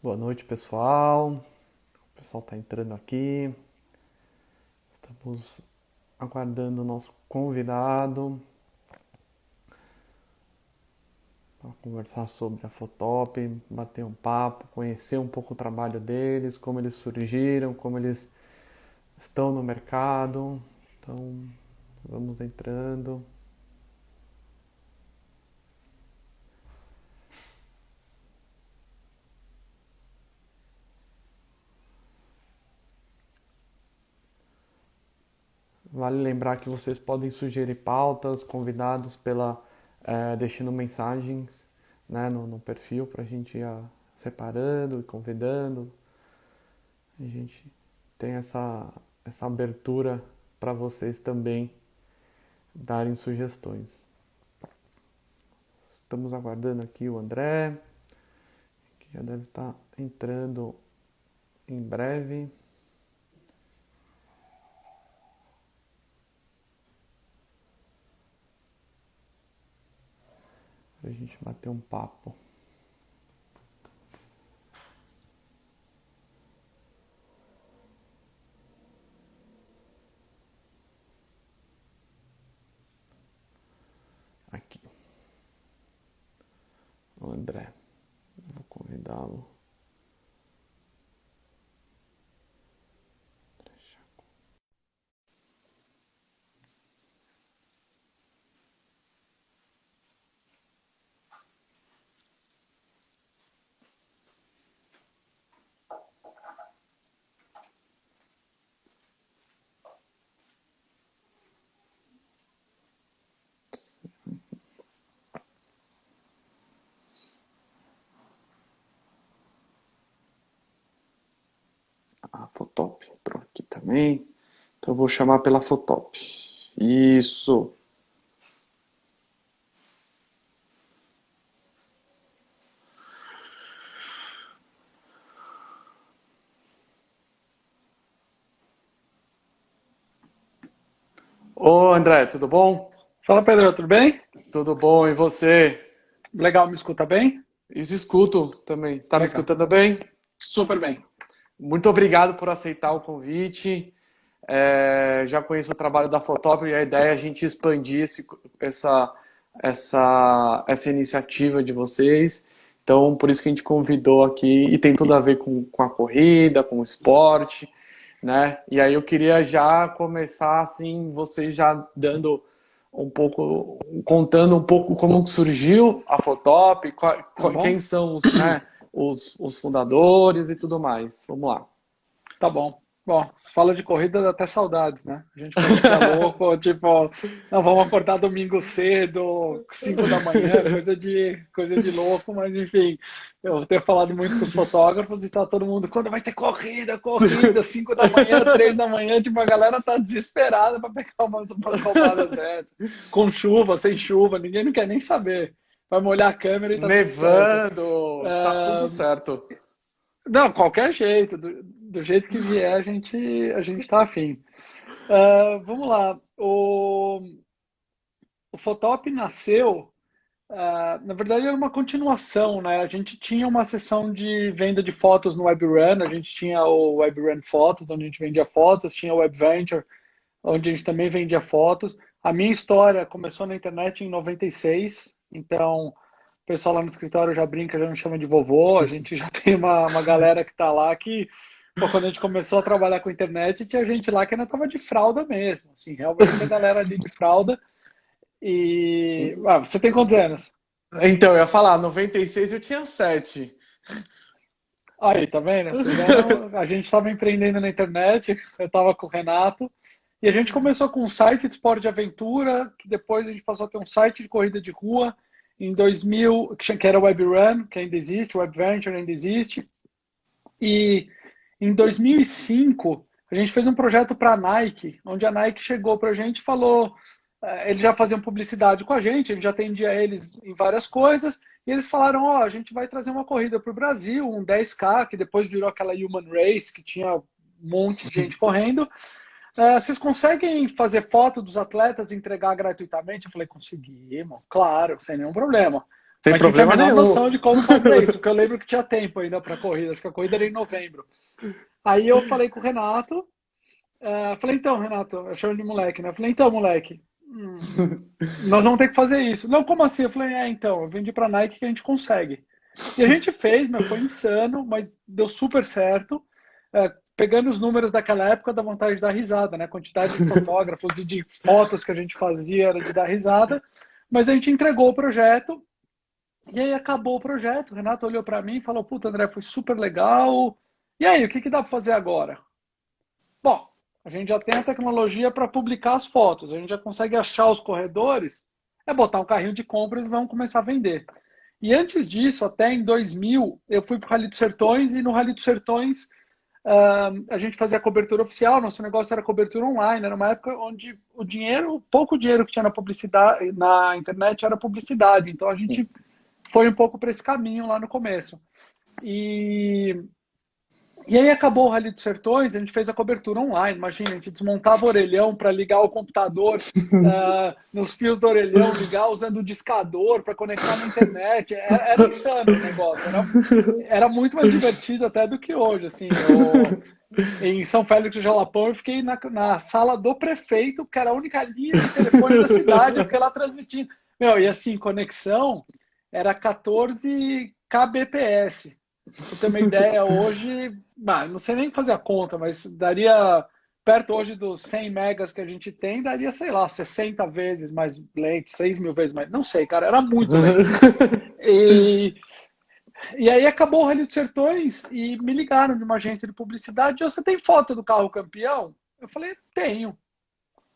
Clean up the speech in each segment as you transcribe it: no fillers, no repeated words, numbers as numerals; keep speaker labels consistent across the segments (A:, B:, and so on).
A: Boa noite, pessoal. O pessoal está entrando aqui. Estamos aguardando o nosso convidado para conversar sobre a Fotop, bater um papo, conhecer um pouco o trabalho deles, como eles surgiram, como eles estão no mercado. Então, vamos entrando. Vale lembrar que vocês podem sugerir pautas, convidados deixando mensagens, né, no perfil para a gente ir separando e convidando. A gente tem essa abertura para vocês também darem sugestões. Estamos aguardando aqui o André, que já deve estar entrando em breve. Para a gente bater um papo. Aqui, o André. Vou convidá-lo. A Fotop entrou aqui também. Então eu vou chamar pela Fotop. Isso. Ô André, tudo bom?
B: Fala, Pedro, tudo bem?
A: Tudo bom, e você?
B: Legal, me escuta bem?
A: Isso escuto também. Está me
B: Legal.
A: escutando bem?
B: Super bem.
A: Muito obrigado por aceitar o convite. Já conheço o trabalho da Fotop e a ideia é a gente expandir essa iniciativa de vocês. Então, por isso que a gente convidou aqui, e tem tudo a ver com a corrida, com o esporte, né? E aí eu queria já começar, assim, vocês já dando um pouco, contando um pouco como surgiu a Fotop,
B: Tá
A: quem
B: bom?
A: são os, né, os fundadores e tudo mais. Vamos lá.
B: Tá bom. Bom, se fala de corrida, dá até saudades, né? A gente quando tinha louco, tipo, não, vamos acordar domingo cedo, 5 da manhã, coisa de louco, mas enfim, eu tenho falado muito com os fotógrafos e tá todo mundo, quando vai ter corrida, corrida, 5 da manhã, 3 da manhã, tipo, a galera tá desesperada para pegar umas roubadas dessas. Com chuva, sem chuva, ninguém não quer nem saber. Vai molhar a câmera e tá tudo certo.
A: Nevando, tá tudo
B: É,
A: certo.
B: não, qualquer jeito, do jeito que vier, a gente tá afim. Vamos lá. O Fotop nasceu, na verdade, era uma continuação, né? A gente tinha uma seção de venda de fotos no WebRun, a gente tinha o WebRun Fotos, onde a gente vendia fotos, tinha o WebVenture, onde a gente também vendia fotos. A minha história começou na internet em 96, então o pessoal lá no escritório já brinca, já me chama de vovô. A gente já tem uma galera que está lá que, pô, quando a gente começou a trabalhar com internet, tinha gente lá que ainda estava de fralda mesmo, assim, realmente a galera ali de fralda. E você tem quantos anos?
A: Então, eu ia falar, 96 eu tinha 7.
B: Aí, tá vendo? Vocês eram, a gente estava empreendendo na internet, eu estava com o Renato, e a gente começou com um site de esporte de aventura, que depois a gente passou a ter um site de corrida de rua, em 2000, que era o WebRun, que ainda existe, o WebVenture ainda existe, e em 2005 a gente fez um projeto para a Nike, onde a Nike chegou para a gente e falou, eles já faziam publicidade com a gente já atendia eles em várias coisas, e eles falaram, ó, a gente vai trazer uma corrida para o Brasil, um 10K, que depois virou aquela Human Race, que tinha um monte de gente correndo. Vocês conseguem fazer foto dos atletas e entregar gratuitamente? Eu falei, conseguimos, claro, sem nenhum problema.
A: Sem
B: A gente não tem a
A: problema
B: menor
A: nenhum.
B: noção de como fazer isso, porque eu lembro que tinha tempo ainda para a corrida, acho que a corrida era em novembro. Aí eu falei com o Renato, falei, então, Renato, eu chamo de moleque, né? Eu falei, então, moleque, nós vamos ter que fazer isso. Não, como assim? Eu falei, então, eu vendi para Nike que a gente consegue. E a gente fez, mas foi insano, mas deu super certo. Pegando os números daquela época, dá vontade de dar risada, né? A quantidade de fotógrafos e de fotos que a gente fazia era de dar risada. Mas a gente entregou o projeto e aí acabou o projeto. O Renato olhou para mim e falou: Puta, André, foi super legal. E aí, o que dá para fazer agora? Bom, a gente já tem a tecnologia para publicar as fotos, a gente já consegue achar os corredores, é botar um carrinho de compras e vamos começar a vender. E antes disso, até em 2000, eu fui para o Rally dos Sertões e no Rally dos Sertões a gente fazia cobertura oficial, nosso negócio era cobertura online, era uma época onde o dinheiro, o pouco dinheiro que tinha na publicidade, na internet era publicidade, então a gente foi um pouco para esse caminho lá no começo. E e aí acabou o Rally dos Sertões, a gente fez a cobertura online. Imagina, a gente desmontava o orelhão para ligar o computador nos fios do orelhão, ligar usando o discador para conectar na internet. Era insano o negócio. Era muito mais divertido até do que hoje. Assim, em São Félix do Jalapão, eu fiquei na sala do prefeito, que era a única linha de telefone da cidade. Eu fiquei lá transmitindo. Meu, e assim, conexão era 14 kbps. Pra ter uma ideia, hoje, não sei nem fazer a conta, mas daria perto hoje dos 100 megas que a gente tem, daria, sei lá, 60 vezes mais lento, 6 mil vezes mais. Não sei, cara, era muito lento. E, e aí acabou o Rally dos Sertões e me ligaram de uma agência de publicidade. Você tem foto do carro campeão? Eu falei, tenho.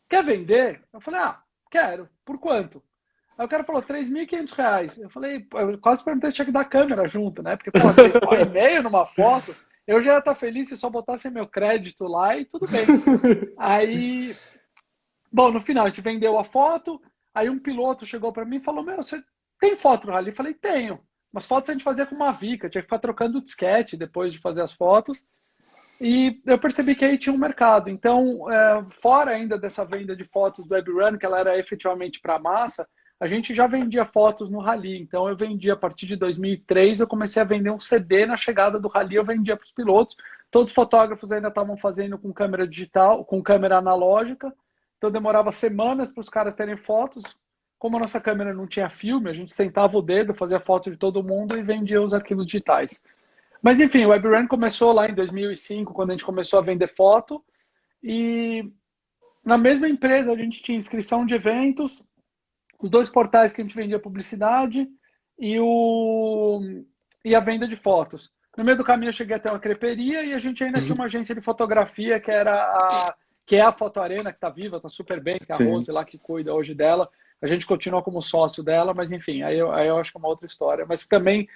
B: Quer vender? Eu falei, quero. Por quanto? Aí o cara falou, R$ 3.500. Eu falei, eu quase perguntei se tinha que dar câmera junto, né? Porque, pô, 3,5 numa foto, eu já ia estar feliz se só botasse meu crédito lá e tudo bem. Aí, bom, no final a gente vendeu a foto, aí um piloto chegou para mim e falou, você tem foto no Rally? Eu falei, tenho. Mas fotos a gente fazia com uma Vica, tinha que ficar trocando disquete depois de fazer as fotos. E eu percebi que aí tinha um mercado. Então, fora ainda dessa venda de fotos do WebRun, que ela era efetivamente para massa, a gente já vendia fotos no Rally. Então, eu vendia a partir de 2003, eu comecei a vender um CD na chegada do Rally, eu vendia para os pilotos. Todos os fotógrafos ainda estavam fazendo com câmera digital, com câmera analógica. Então, demorava semanas para os caras terem fotos. Como a nossa câmera não tinha filme, a gente sentava o dedo, fazia foto de todo mundo e vendia os arquivos digitais. Mas enfim, o WebRun começou lá em 2005, quando a gente começou a vender foto. E na mesma empresa a gente tinha inscrição de eventos, os dois portais que a gente vendia publicidade e, e a venda de fotos. No meio do caminho eu cheguei até uma creperia e a gente ainda tinha uma agência de fotografia que é a Foto Arena, que está viva, está super bem, que é a
A: Sim.
B: Rose lá que cuida hoje dela. A gente continua como sócio dela, mas enfim, aí eu acho que é uma outra história. Mas também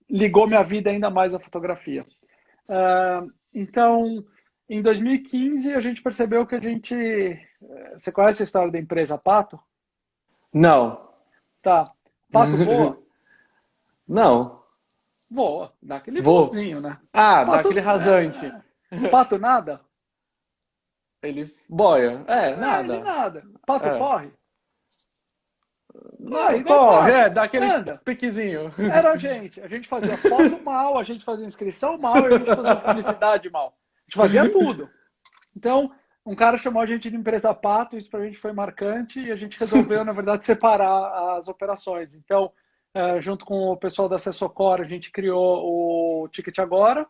B: ligou minha vida ainda mais à fotografia. Então, em 2015, a gente percebeu que a gente. Você conhece a história da empresa Pato?
A: Não.
B: Tá. Pato voa?
A: Não.
B: Voa. Dá aquele
A: Vou.
B: voozinho, né?
A: Ah, dá
B: Pato,
A: aquele rasante.
B: pato nada?
A: Ele boia. É,
B: Ele
A: nada.
B: nada. Pato
A: É.
B: corre? Corre,
A: Não,
B: igual
A: corre,
B: pato.
A: dá aquele
B: Anda.
A: piquezinho.
B: Era a gente. A gente fazia foto mal, a gente fazia inscrição mal e a gente fazia publicidade mal. A gente fazia tudo. Então, um cara chamou a gente de empresa Pato, isso para a gente foi marcante e a gente resolveu, na verdade, separar as operações. Então, junto com o pessoal da Assessocor, a gente criou o Ticket Agora,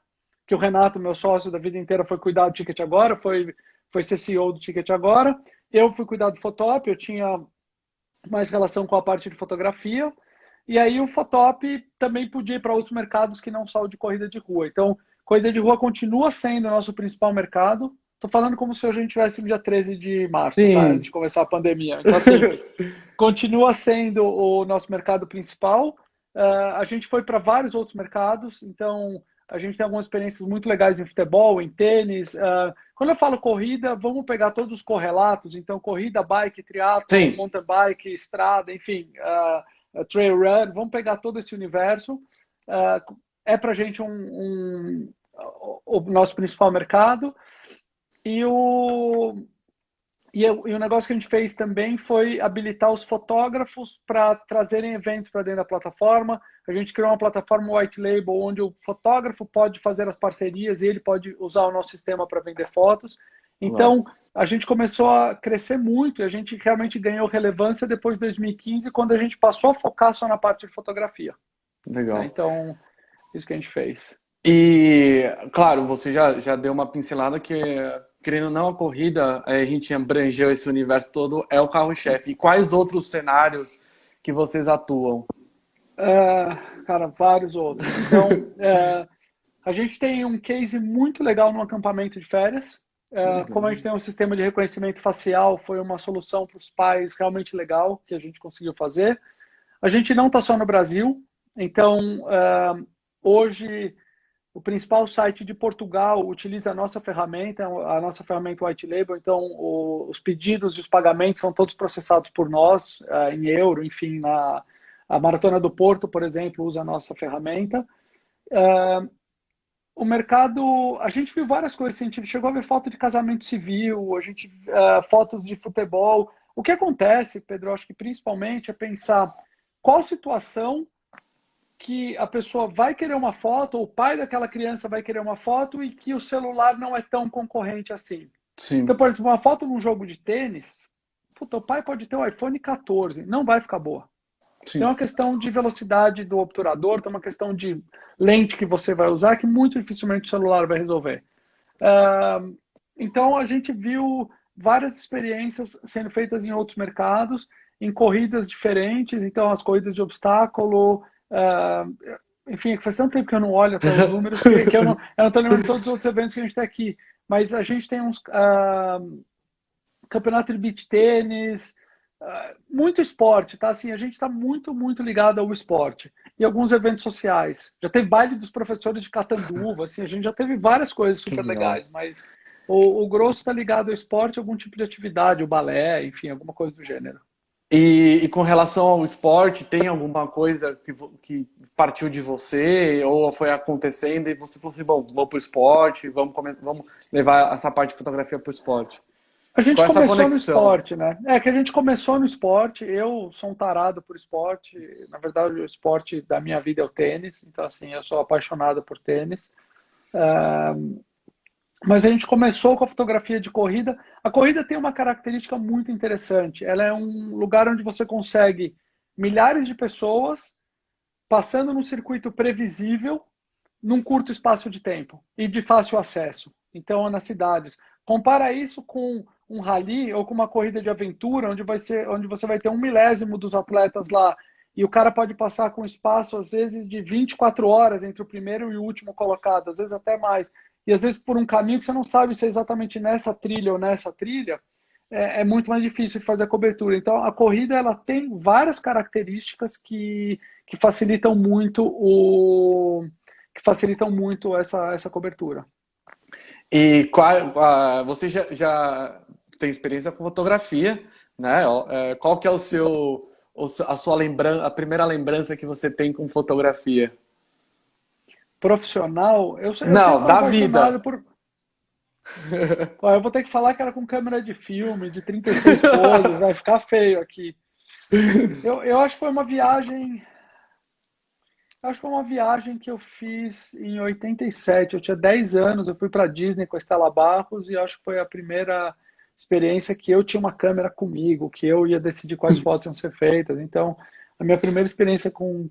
B: que o Renato, meu sócio da vida inteira, foi cuidar do Ticket Agora, foi ser CEO do Ticket Agora. Eu fui cuidar do Fotop, eu tinha mais relação com a parte de fotografia. E aí o Fotop também podia ir para outros mercados que não só o de corrida de rua. Então, corrida de rua continua sendo o nosso principal mercado. Estou falando como se a gente tivesse no dia 13 de março, tá? Antes de
A: Sim.
B: começar a pandemia. Então, assim, continua sendo o nosso mercado principal. A gente foi para vários outros mercados, então a gente tem algumas experiências muito legais em futebol, em tênis. Quando eu falo corrida, vamos pegar todos os correlatos, então corrida, bike, triatlo,
A: Sim.
B: mountain bike, estrada, enfim, trail run, vamos pegar todo esse universo. É para a gente o nosso principal mercado. E E o negócio que a gente fez também foi habilitar os fotógrafos para trazerem eventos para dentro da plataforma. A gente criou uma plataforma white label onde o fotógrafo pode fazer as parcerias e ele pode usar o nosso sistema para vender fotos.
A: Legal.
B: Então, a gente começou a crescer muito e a gente realmente ganhou relevância depois de 2015, quando a gente passou a focar só na parte de fotografia, né?
A: Legal.
B: Então, isso que a gente fez.
A: E, claro, você já deu uma pincelada que, querendo ou não, a corrida, a gente abrangeu esse universo todo, é o carro-chefe. E quais outros cenários que vocês atuam?
B: Cara, vários outros. Então, a gente tem um case muito legal no acampamento de férias. Como a gente
A: Legal.
B: tem um sistema de reconhecimento facial, foi uma solução para os pais realmente legal que a gente conseguiu fazer. A gente não está só no Brasil, então hoje o principal site de Portugal utiliza a nossa ferramenta White Label, então os pedidos e os pagamentos são todos processados por nós, em euro, enfim, a Maratona do Porto, por exemplo, usa a nossa ferramenta. O mercado, a gente viu várias coisas, assim, a gente chegou a ver foto de casamento civil, a gente fotos de futebol. O que acontece, Pedro, acho que principalmente é pensar qual situação que a pessoa vai querer uma foto, ou o pai daquela criança vai querer uma foto e que o celular não é tão concorrente assim. Então,
A: Sim,
B: por exemplo, uma foto num jogo de tênis, puta, o pai pode ter um iPhone 14, não vai ficar boa. Tem
A: sim.
B: uma questão de velocidade do obturador, tem uma questão de lente que você vai usar que muito dificilmente o celular vai resolver. Então, a gente viu várias experiências sendo feitas em outros mercados, em corridas diferentes. Então, as corridas de obstáculo, enfim, faz tanto tempo que eu não olho até os números que eu não estou lembrando de todos os outros eventos que a gente tem aqui. Mas a gente tem uns campeonato de beach tênis, muito esporte, tá? Assim, a gente está muito, muito ligado ao esporte. E alguns eventos sociais. Já teve baile dos professores de Catanduva, assim, a gente já teve várias coisas
A: Que
B: super
A: legal.
B: legais, mas o grosso está ligado ao esporte, algum tipo de atividade, o balé, enfim, alguma coisa do gênero.
A: E com relação ao esporte, tem alguma coisa que partiu de você ou foi acontecendo e você falou assim, bom, vou pro esporte, vamos levar essa parte de fotografia pro esporte?
B: A gente
A: Qual é essa
B: começou no
A: conexão?
B: esporte, né? É que a gente começou no esporte. Eu sou um tarado por esporte. Na verdade, o esporte da minha vida é o tênis. Então, assim, eu sou apaixonado por tênis. Mas a gente começou com a fotografia de corrida. A corrida tem uma característica muito interessante. Ela é um lugar onde você consegue milhares de pessoas passando num circuito previsível num curto espaço de tempo e de fácil acesso. Então, nas cidades. Compara isso com um rally ou com uma corrida de aventura, onde você vai ter um milésimo dos atletas lá e o cara pode passar com espaço, às vezes, de 24 horas entre o primeiro e o último colocado, às vezes até mais. E às vezes por um caminho que você não sabe se é exatamente nessa trilha ou nessa trilha, é muito mais difícil de fazer a cobertura. Então, a corrida ela tem várias características que facilitam muito essa cobertura.
A: E você já tem experiência com fotografia, né? Qual que é a sua lembrança, a primeira lembrança que você tem com fotografia?
B: Profissional, eu sempre
A: Não,
B: fui
A: da
B: apaixonado
A: vida.
B: por. Ó, eu vou ter que falar que era com câmera de filme, de 36 poses, vai ficar feio aqui. Eu acho que foi uma viagem. Acho que foi uma viagem que eu fiz em 87. Eu tinha 10 anos, eu fui para Disney com a Estela Barros e acho que foi a primeira experiência que eu tinha uma câmera comigo, que eu ia decidir quais fotos iam ser feitas. Então, a minha primeira experiência com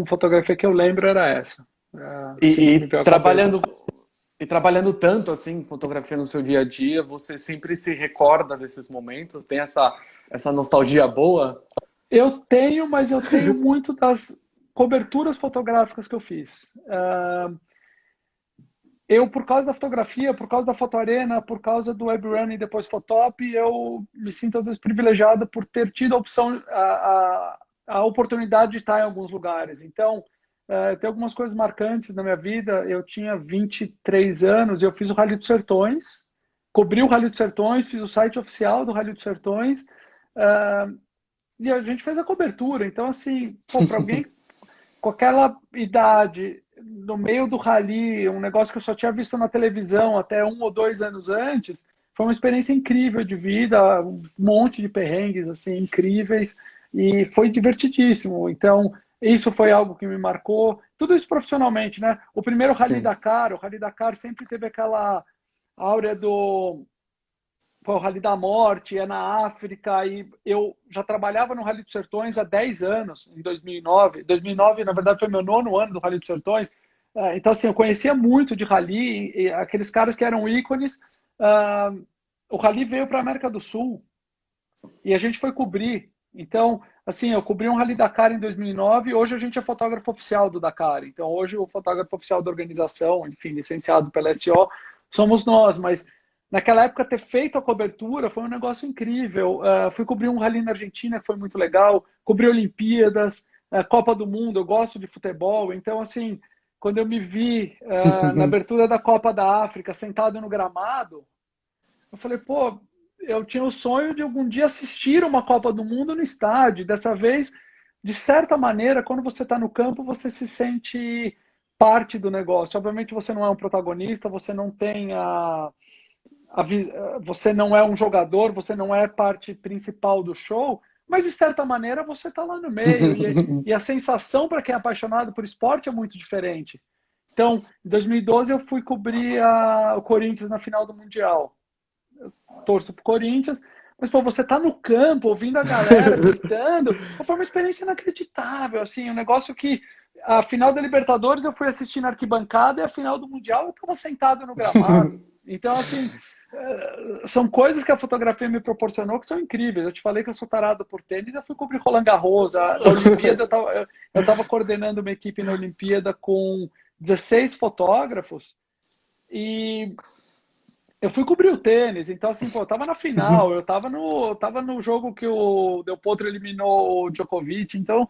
B: fotografia que eu lembro era essa. Assim
A: E,
B: que
A: e
B: me veio à cabeça.
A: trabalhando tanto assim, fotografia no seu dia a dia, você sempre se recorda desses momentos? Tem essa nostalgia boa?
B: Eu tenho, mas eu tenho muito das coberturas fotográficas que eu fiz. Eu, por causa da fotografia, por causa da fotoarena, por causa do web running e depois Fotop, eu me sinto às vezes privilegiado por ter tido a opção, a oportunidade de estar em alguns lugares. Então, tem algumas coisas marcantes na minha vida. Eu tinha 23 anos e eu fiz o Rally dos Sertões, cobri o Rally dos Sertões, fiz o site oficial do Rally dos Sertões, e a gente fez a cobertura. Então, assim, para alguém com aquela idade, no meio do rally, um negócio que eu só tinha visto na televisão até 1 ou 2 anos antes, foi uma experiência incrível de vida, um monte de perrengues assim incríveis e foi divertidíssimo. Então, isso foi algo que me marcou. Tudo isso profissionalmente, né? O primeiro
A: Sim.
B: O Rally Dakar sempre teve aquela áurea do foi o Rally da Morte, é na África, e eu já trabalhava no Rally dos Sertões há 10 anos, em 2009. 2009, na verdade, foi meu nono ano do Rally dos Sertões. Então, assim, eu conhecia muito de Rally, e aqueles caras que eram ícones. ah, o Rally veio para a América do Sul e a gente foi cobrir. Então, assim, eu cobri um Rally Dakar em 2009 e hoje a gente é fotógrafo oficial do Dakar. Então, hoje o fotógrafo oficial da organização, enfim, licenciado pela SO, somos nós, mas naquela época ter feito a cobertura foi um negócio incrível. Fui cobrir um Rally na Argentina que foi muito legal, cobri Olimpíadas, Copa do Mundo, eu gosto de futebol, então, assim, quando eu me vi na abertura da Copa da África, sentado no gramado, eu falei, pô, eu tinha o sonho de algum dia assistir uma Copa do Mundo no estádio. Dessa vez, de certa maneira, quando você está no campo, você se sente parte do negócio. Obviamente, você não é um protagonista, você não tem a você não é um jogador, você não é parte principal do show, mas de certa maneira você está lá no meio. E a sensação para quem é apaixonado por esporte é muito diferente. Então, em 2012, eu fui cobrir o Corinthians na final do Mundial. Torço pro Corinthians, mas pô, você tá no campo, ouvindo a galera gritando, foi uma experiência inacreditável, assim, um negócio que a final da Libertadores eu fui assistir na arquibancada e a final do Mundial eu estava sentado no gramado. Então, assim, são coisas que a fotografia me proporcionou que são incríveis. Eu te falei que eu sou tarado por tênis, eu fui cobrir Roland Garros, na Olimpíada eu tava coordenando uma equipe na Olimpíada com 16 fotógrafos e eu fui cobrir o tênis, então assim, pô, eu tava na final, eu tava no jogo que o Del Potro eliminou o Djokovic, então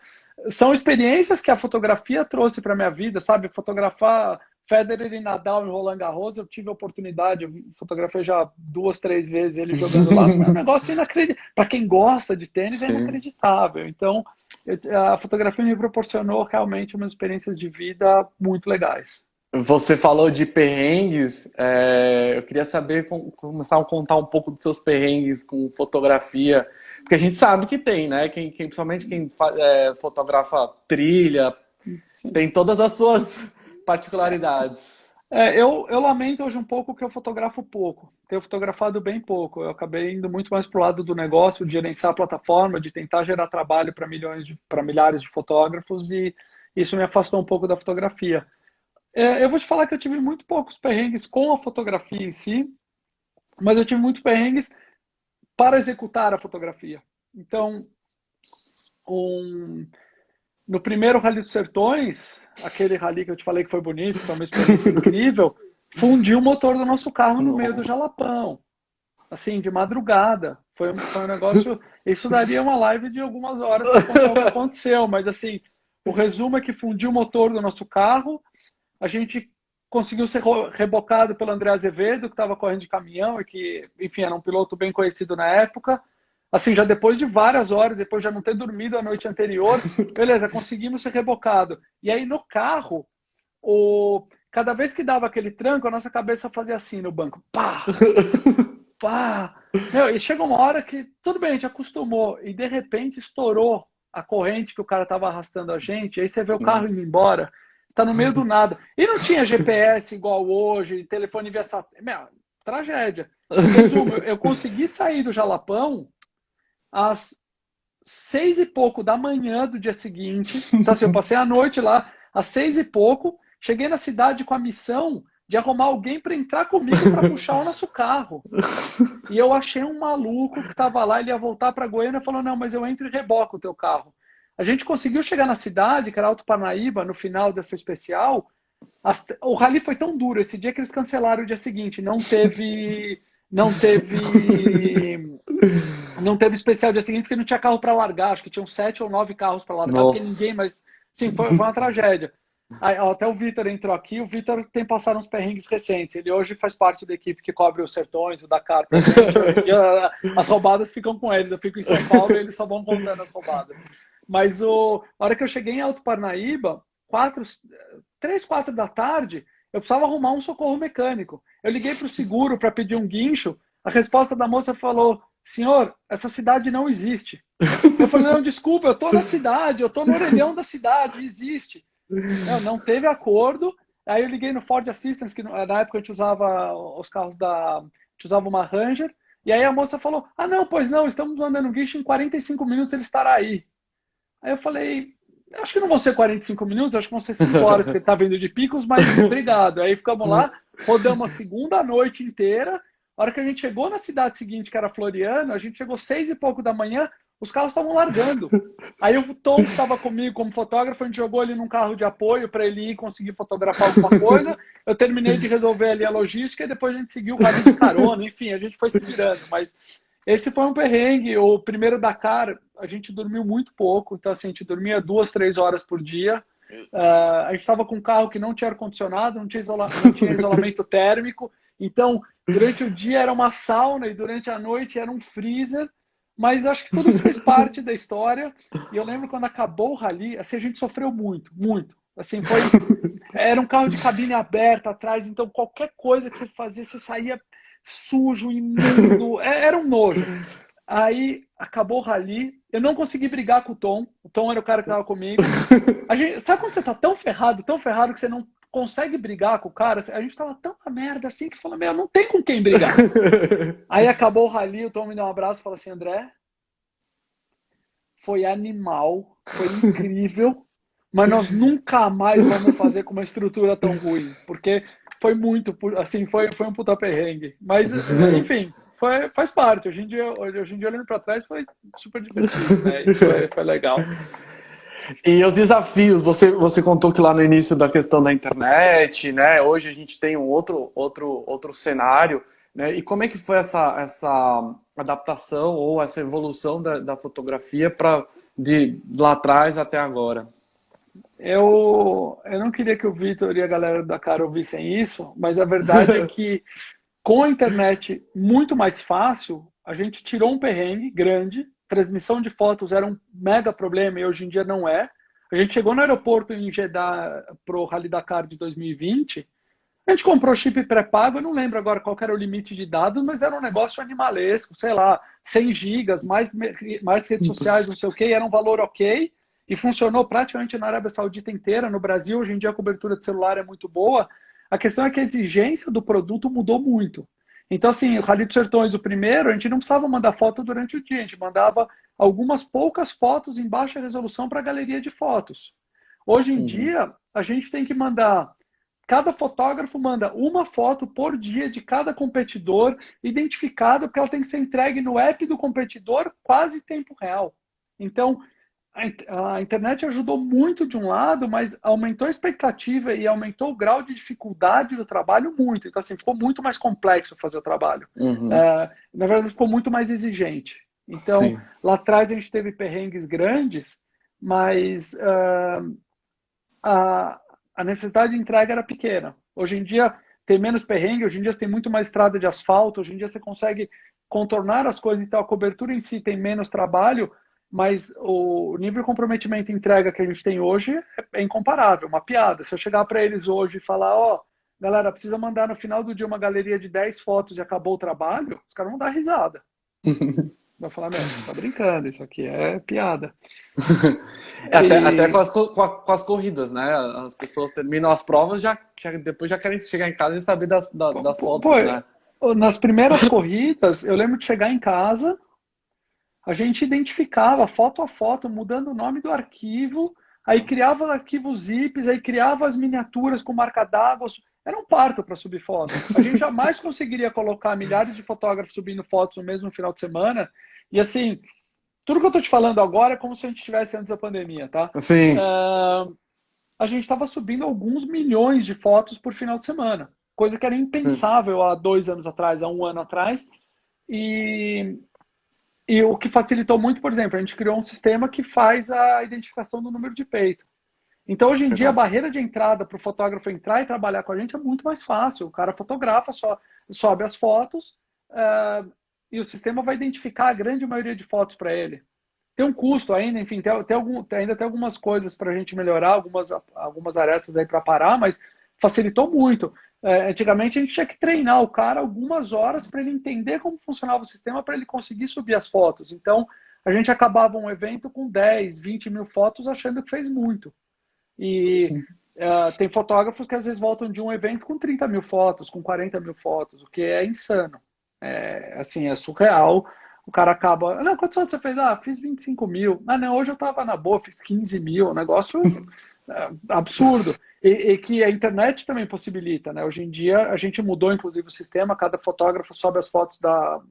B: são experiências que a fotografia trouxe para minha vida, sabe? Fotografar Federer e Nadal em Roland Garros, eu tive a oportunidade, eu fotografei já 2, 3 vezes ele jogando lá, é um negócio inacreditável. Para quem gosta de tênis é
A: Sim.
B: inacreditável. Então, a fotografia me proporcionou realmente umas experiências de vida muito legais.
A: Você falou de perrengues, eu queria saber, começar a contar um pouco dos seus perrengues com fotografia, porque a gente sabe que tem, né? Principalmente quem fotografa trilha,
B: Sim.
A: tem todas as suas particularidades.
B: Eu lamento hoje um pouco que eu fotografo pouco. Tenho fotografado bem pouco. Eu acabei indo muito mais para o lado do negócio, de gerenciar a plataforma, de tentar gerar trabalho para para milhares de fotógrafos e isso me afastou um pouco da fotografia. Eu vou te falar que eu tive muito poucos perrengues com a fotografia em si, mas eu tive muitos perrengues para executar a fotografia. Então, um, no primeiro Rally dos Sertões, aquele rally que eu te falei que foi bonito, que foi uma experiência incrível, fundiu o motor do nosso carro no meio do
A: No-
B: Jalapão, assim, de madrugada. Foi um negócio. Isso daria uma live de algumas horas para contar o que aconteceu, mas assim, o resumo é que fundiu o motor do nosso carro, a gente conseguiu ser rebocado pelo André Azevedo, que estava correndo de caminhão e que, enfim, era um piloto bem conhecido na época. Assim, já depois de várias horas, depois de já não ter dormido a noite anterior, beleza, conseguimos ser rebocado. E aí no carro, cada vez que dava aquele tranco, a nossa cabeça fazia assim no banco, pá, pá. Meu, e chega uma hora que tudo bem, a gente acostumou e de repente estourou a corrente que o cara estava arrastando a gente, aí você vê o carro indo
A: Nossa.
B: embora, está no meio do nada. E não tinha GPS igual hoje, telefone via satélite. Meu, tragédia. Resumo, eu consegui sair do Jalapão às 6 e pouco da manhã do dia seguinte. Então, assim, eu passei a noite lá, às 6 e pouco, cheguei na cidade com a missão de arrumar alguém para entrar comigo para puxar o nosso carro. E eu achei um maluco que estava lá, ele ia voltar para Goiânia e falou: não, mas eu entro e reboco o teu carro. A gente conseguiu chegar na cidade, que era Alto Parnaíba, no final dessa especial. O rally foi tão duro esse dia que eles cancelaram o dia seguinte. Não teve especial dia seguinte porque não tinha carro para largar. Acho que tinham 7 ou 9 carros para largar, porque
A: Nossa.
B: ninguém mais. Sim, foi uma tragédia. Aí, até o Vitor entrou aqui. O Vitor tem passado uns perrengues recentes. Ele hoje faz parte da equipe que cobre os Sertões, o Dakar pra gente. E as roubadas ficam com eles. Eu fico em São Paulo e eles só vão contando as roubadas. Mas a hora que eu cheguei em Alto Parnaíba, 3, 4 da tarde, eu precisava arrumar um socorro mecânico. Eu liguei para o seguro para pedir um guincho. A resposta da moça falou: senhor, essa cidade não existe. Eu falei: não, desculpa, eu tô na cidade, eu tô no orelhão da cidade, existe. Não, não teve acordo. Aí eu liguei no Ford Assistance, que na época a gente usava os carros da. A gente usava uma Ranger. E aí a moça falou: ah, não, pois não, estamos mandando um guincho, em 45 minutos ele estará aí. Aí eu falei: acho que não vão ser 45 minutos, acho que vão ser 5 horas, porque ele tá vindo de Picos, mas obrigado. Aí ficamos lá, rodamos a segunda noite inteira. A hora que a gente chegou na cidade seguinte, que era Floriano, a gente chegou 6 e pouco da manhã, os carros estavam largando. Aí o Tom, que estava comigo como fotógrafo, a gente jogou ele num carro de apoio para ele ir conseguir fotografar alguma coisa. Eu terminei de resolver ali a logística e depois a gente seguiu o rally de carona. Enfim, a gente foi se virando. Mas esse foi um perrengue. O primeiro Dakar, a gente dormiu muito pouco. Então, assim, a gente dormia 2, 3 horas por dia. A gente estava com um carro que não tinha ar-condicionado, não tinha isolamento térmico. Então, durante o dia era uma sauna e durante a noite era um freezer. Mas acho que tudo isso fez parte da história. E eu lembro quando acabou o rally, assim, a gente sofreu muito, muito. Assim, era um carro de cabine aberta atrás, então qualquer coisa que você fazia, você saía sujo, imundo, era um nojo. Aí acabou o rally, eu não consegui brigar com o Tom era o cara que estava comigo. Sabe quando você tá tão ferrado que você não consegue brigar com o cara? A gente tava tão na merda assim que falou: meu, não tem com quem brigar. Aí acabou o rally, o Tom me deu um abraço e falou assim: André, foi animal, foi incrível, mas nós nunca mais vamos fazer com uma estrutura tão ruim, porque foi muito, assim, foi um puta perrengue. Mas, enfim, faz parte. Hoje em dia olhando para trás, foi super divertido, né? Isso foi legal.
A: E os desafios, você contou que lá no início da questão da internet, né? Hoje a gente tem um outro cenário, né? E como é que foi essa adaptação ou essa evolução da fotografia de lá atrás até agora?
B: Eu não queria que o Vitor e a galera da Cara ouvissem isso, mas a verdade é que com a internet muito mais fácil, a gente tirou um perrengue grande. Transmissão de fotos era um mega problema e hoje em dia não é. A gente chegou no aeroporto em Jeddah para o Rally Dakar de 2020. A gente comprou chip pré-pago, eu não lembro agora qual era o limite de dados, mas era um negócio animalesco, sei lá, 100 gigas, mais redes sociais, não sei o que, era um valor ok, e funcionou praticamente na Arábia Saudita inteira. No Brasil, hoje em dia, a cobertura de celular é muito boa. A questão é que a exigência do produto mudou muito. Então, assim, o Rally dos Sertões, o primeiro, a gente não precisava mandar foto durante o dia, a gente mandava algumas poucas fotos em baixa resolução para a galeria de fotos. Hoje em dia, a gente tem que mandar. Cada fotógrafo manda uma foto por dia de cada competidor, identificada, porque ela tem que ser entregue no app do competidor quase em tempo real. Então, a internet ajudou muito de um lado, mas aumentou a expectativa e aumentou o grau de dificuldade do trabalho muito. Então, assim, ficou muito mais complexo fazer o trabalho. Na verdade, ficou muito mais exigente. Então,
A: Sim.
B: lá atrás a gente teve perrengues grandes, mas a necessidade de entrega era pequena. Hoje em dia tem menos perrengue, hoje em dia você tem muito mais estrada de asfalto, hoje em dia você consegue contornar as coisas, então a cobertura em si tem menos trabalho, mas o nível de comprometimento e entrega que a gente tem hoje é incomparável, uma piada. Se eu chegar para eles hoje e falar: ó, galera, precisa mandar no final do dia uma galeria de 10 fotos e acabou o trabalho, os caras vão dar risada. Vai falar: meu, você tá brincando, isso aqui é piada.
A: Até com as corridas, né? As pessoas terminam as provas, depois já querem chegar em casa e saber das
B: Pô,
A: fotos, né?
B: nas primeiras corridas, eu lembro de chegar em casa, a gente identificava foto a foto, mudando o nome do arquivo, aí criava arquivos zips, aí criava as miniaturas com marca d'água. Era um parto para subir foto. A gente jamais conseguiria colocar milhares de fotógrafos subindo fotos no mesmo final de semana. E assim, tudo que eu estou te falando agora é como se a gente estivesse antes da pandemia, tá?
A: Sim.
B: A gente estava subindo alguns milhões de fotos por final de semana, coisa que era impensável há 2 anos atrás, há um ano atrás. E, e o que facilitou muito, por exemplo, a gente criou um sistema que faz a identificação do número de peito. Então, hoje em dia, a
A: Legal.
B: barreira de entrada para o fotógrafo entrar e trabalhar com a gente é muito mais fácil. O cara fotografa, só sobe as fotos, e o sistema vai identificar a grande maioria de fotos para ele. Tem um custo ainda, enfim, ainda tem algumas coisas para a gente melhorar, algumas arestas aí para parar, mas facilitou muito. Antigamente a gente tinha que treinar o cara algumas horas para ele entender como funcionava o sistema para ele conseguir subir as fotos. Então a gente acabava um evento com 10, 20 mil fotos achando que fez muito. E tem fotógrafos que às vezes voltam de um evento com 30 mil fotos, com 40 mil fotos, o que é insano. Assim, é surreal. O cara acaba. Não, quantas fotos você fez? Ah, fiz 25 mil. Ah, não, hoje eu tava na boa, fiz 15 mil. Um negócio absurdo. E que a internet também possibilita, né? Hoje em dia a gente mudou, inclusive, o sistema. Cada fotógrafo sobe as fotos da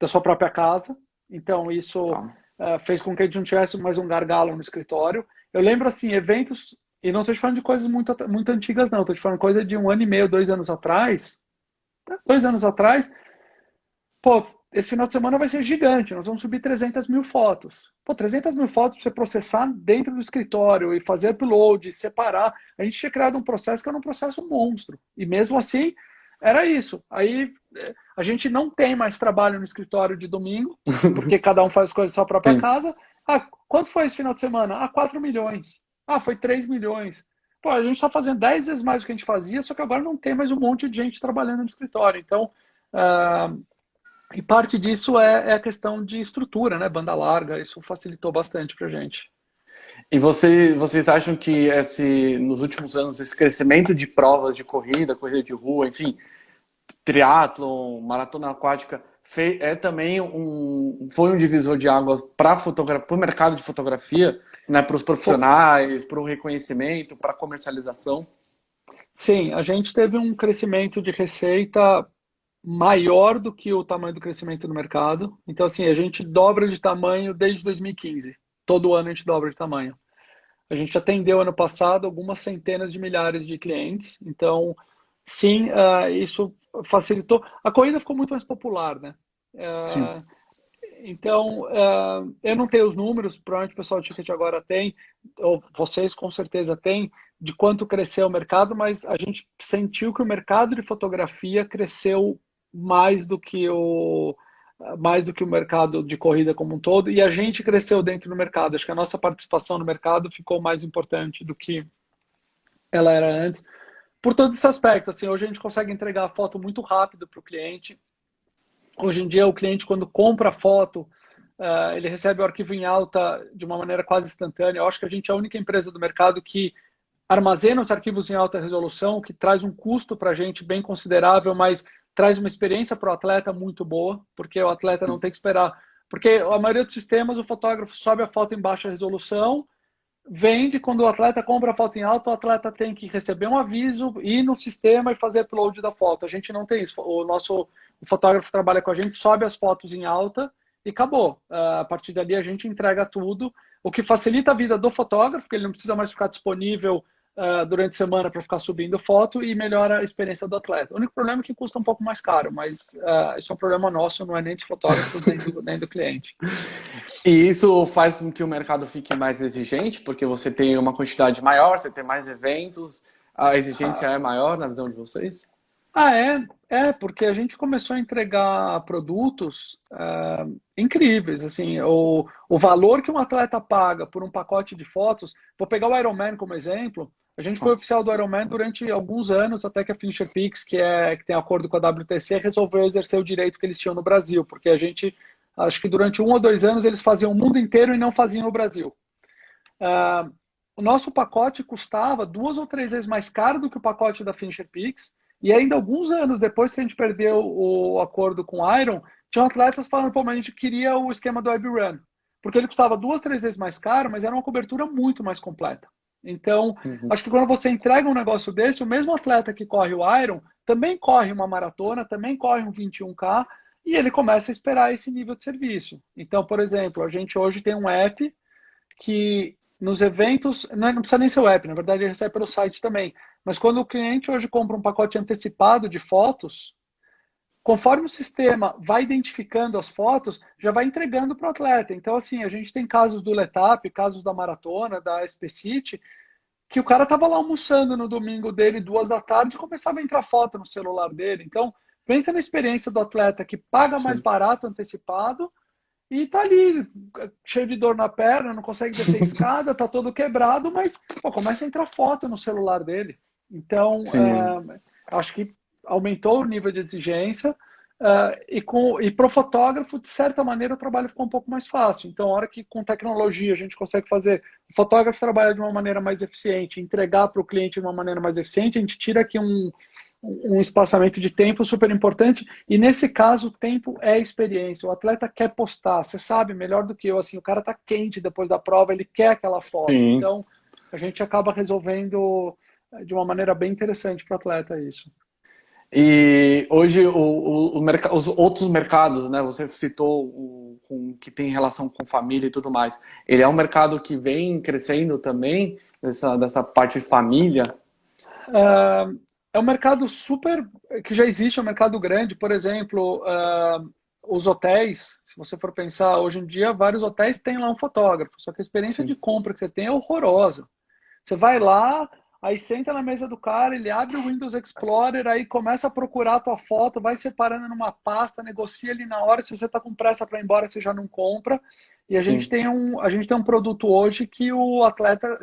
B: sua própria casa. Então, isso
A: Tá.
B: fez com que a gente não tivesse mais um gargalo no escritório. Eu lembro, assim, eventos, e não estou te falando de coisas muito, muito antigas, não. Estou te falando coisa de 1 ano e meio, 2 anos atrás. 2 anos atrás, pô, esse final de semana vai ser gigante. Nós vamos subir 300 mil fotos. Pô, 300 mil fotos para você processar dentro do escritório e fazer upload, separar. A gente tinha criado um processo que era um processo monstro. E mesmo assim, era isso. Aí a gente não tem mais trabalho no escritório de domingo, porque cada um faz coisas da sua própria
A: Sim.
B: casa. Ah, quanto foi esse final de semana? Ah, 4 milhões. Ah, foi 3 milhões. Pô, a gente está fazendo 10 vezes mais do que a gente fazia, só que agora não tem mais um monte de gente trabalhando no escritório. Então, e parte disso é a questão de estrutura, né? Banda larga, isso facilitou bastante para a gente.
A: E vocês acham que nos últimos anos, esse crescimento de provas de corrida, corrida de rua, enfim, triatlon, maratona aquática, também foi um divisor de água para o mercado de fotografia, né, para os profissionais, para o reconhecimento, para a comercialização?
B: Sim, a gente teve um crescimento de receita maior do que o tamanho do crescimento do mercado. Então, assim, a gente dobra de tamanho desde 2015. Todo ano a gente dobra de tamanho. A gente atendeu ano passado algumas centenas de milhares de clientes. Então, sim, isso facilitou. A corrida ficou muito mais popular, né?
A: Sim.
B: Então, eu não tenho os números, provavelmente o pessoal do Ticket agora tem, ou vocês com certeza têm, de quanto cresceu o mercado, mas a gente sentiu que o mercado de fotografia cresceu mais do que o mercado de corrida como um todo, e a gente cresceu dentro do mercado. Acho que a nossa participação no mercado ficou mais importante do que ela era antes, por todo esse aspecto. Assim, hoje a gente consegue entregar a foto muito rápido para o cliente. Hoje em dia, o cliente, quando compra a foto, ele recebe o arquivo em alta de uma maneira quase instantânea. Eu acho que a gente é a única empresa do mercado que armazena os arquivos em alta resolução, que traz um custo para a gente bem considerável, mas traz uma experiência para o atleta muito boa, porque o atleta não tem que esperar. Porque a maioria dos sistemas, o fotógrafo sobe a foto em baixa resolução, vende, quando o atleta compra a foto em alta, o atleta tem que receber um aviso, ir no sistema e fazer upload da foto. A gente não tem isso. O fotógrafo trabalha com a gente, sobe as fotos em alta e acabou. A partir dali a gente entrega tudo, o que facilita a vida do fotógrafo, porque ele não precisa mais ficar disponível durante a semana para ficar subindo foto, e melhora a experiência do atleta. O único problema é que custa um pouco mais caro, mas isso é um problema nosso, não é nem de fotógrafos nem do cliente.
A: E isso faz com que o mercado fique mais exigente, porque você tem uma quantidade maior, você tem mais eventos, a exigência é maior na visão de vocês?
B: Porque a gente começou a entregar produtos incríveis, assim, o valor que um atleta paga por um pacote de fotos. Vou pegar o Ironman como exemplo. A gente foi oficial do Ironman durante alguns anos, até que a Finisher Peaks, que tem acordo com a WTC, resolveu exercer o direito que eles tinham no Brasil, porque a gente, acho que durante 1 ou 2 anos, eles faziam o mundo inteiro e não faziam no Brasil. O nosso pacote custava 2 ou 3 vezes mais caro do que o pacote da Finisher Peaks. E ainda alguns anos depois que a gente perdeu o acordo com o Iron, tinham atletas falando, pô, mas a gente queria o esquema do Web Run. Porque ele custava 2, 3 vezes mais caro, mas era uma cobertura muito mais completa. Então,
A: Uhum.
B: acho que quando você entrega um negócio desse, o mesmo atleta que corre o Iron também corre uma maratona, também corre um 21K, e ele começa a esperar esse nível de serviço. Então, por exemplo, a gente hoje tem um app que nos eventos, não precisa nem ser o app, na verdade ele recebe pelo site também, mas quando o cliente hoje compra um pacote antecipado de fotos, conforme o sistema vai identificando as fotos, já vai entregando para o atleta. Então, assim, a gente tem casos do Letap, casos da maratona, da SP City, que o cara estava lá almoçando no domingo dele, 2 da tarde, e começava a entrar foto no celular dele. Então, pensa na experiência do atleta que paga mais
A: Sim.
B: barato antecipado, e tá ali, cheio de dor na perna, não consegue descer a escada, tá todo quebrado, mas pô, começa a entrar foto no celular dele. Então,
A: Sim.
B: acho que aumentou o nível de exigência. E para o fotógrafo, de certa maneira, o trabalho ficou um pouco mais fácil. Então, a hora que com tecnologia a gente consegue fazer o fotógrafo trabalhar de uma maneira mais eficiente, entregar para o cliente de uma maneira mais eficiente, a gente tira aqui um espaçamento de tempo super importante. E nesse caso, o tempo é experiência. O atleta quer postar, você sabe melhor do que eu, assim, o cara está quente depois da prova, ele quer aquela foto.
A: Sim.
B: Então, a gente acaba resolvendo de uma maneira bem interessante para o atleta isso.
A: E hoje os outros mercados, né? Você citou que tem relação com família e tudo mais. Ele é um mercado que vem crescendo também, dessa parte de família.
B: É um mercado super que já existe, é um mercado grande. Por exemplo, os hotéis, se você for pensar, hoje em dia vários hotéis têm lá um fotógrafo, só que a experiência de
A: Sim,
B: compra que você tem é horrorosa. Você vai lá, aí senta na mesa do cara, ele abre o Windows Explorer, aí começa a procurar a tua foto, vai separando numa pasta, negocia ali na hora. Se você está com pressa para ir embora, você já não compra. E
A: sim.
B: a gente tem um produto hoje que o atleta,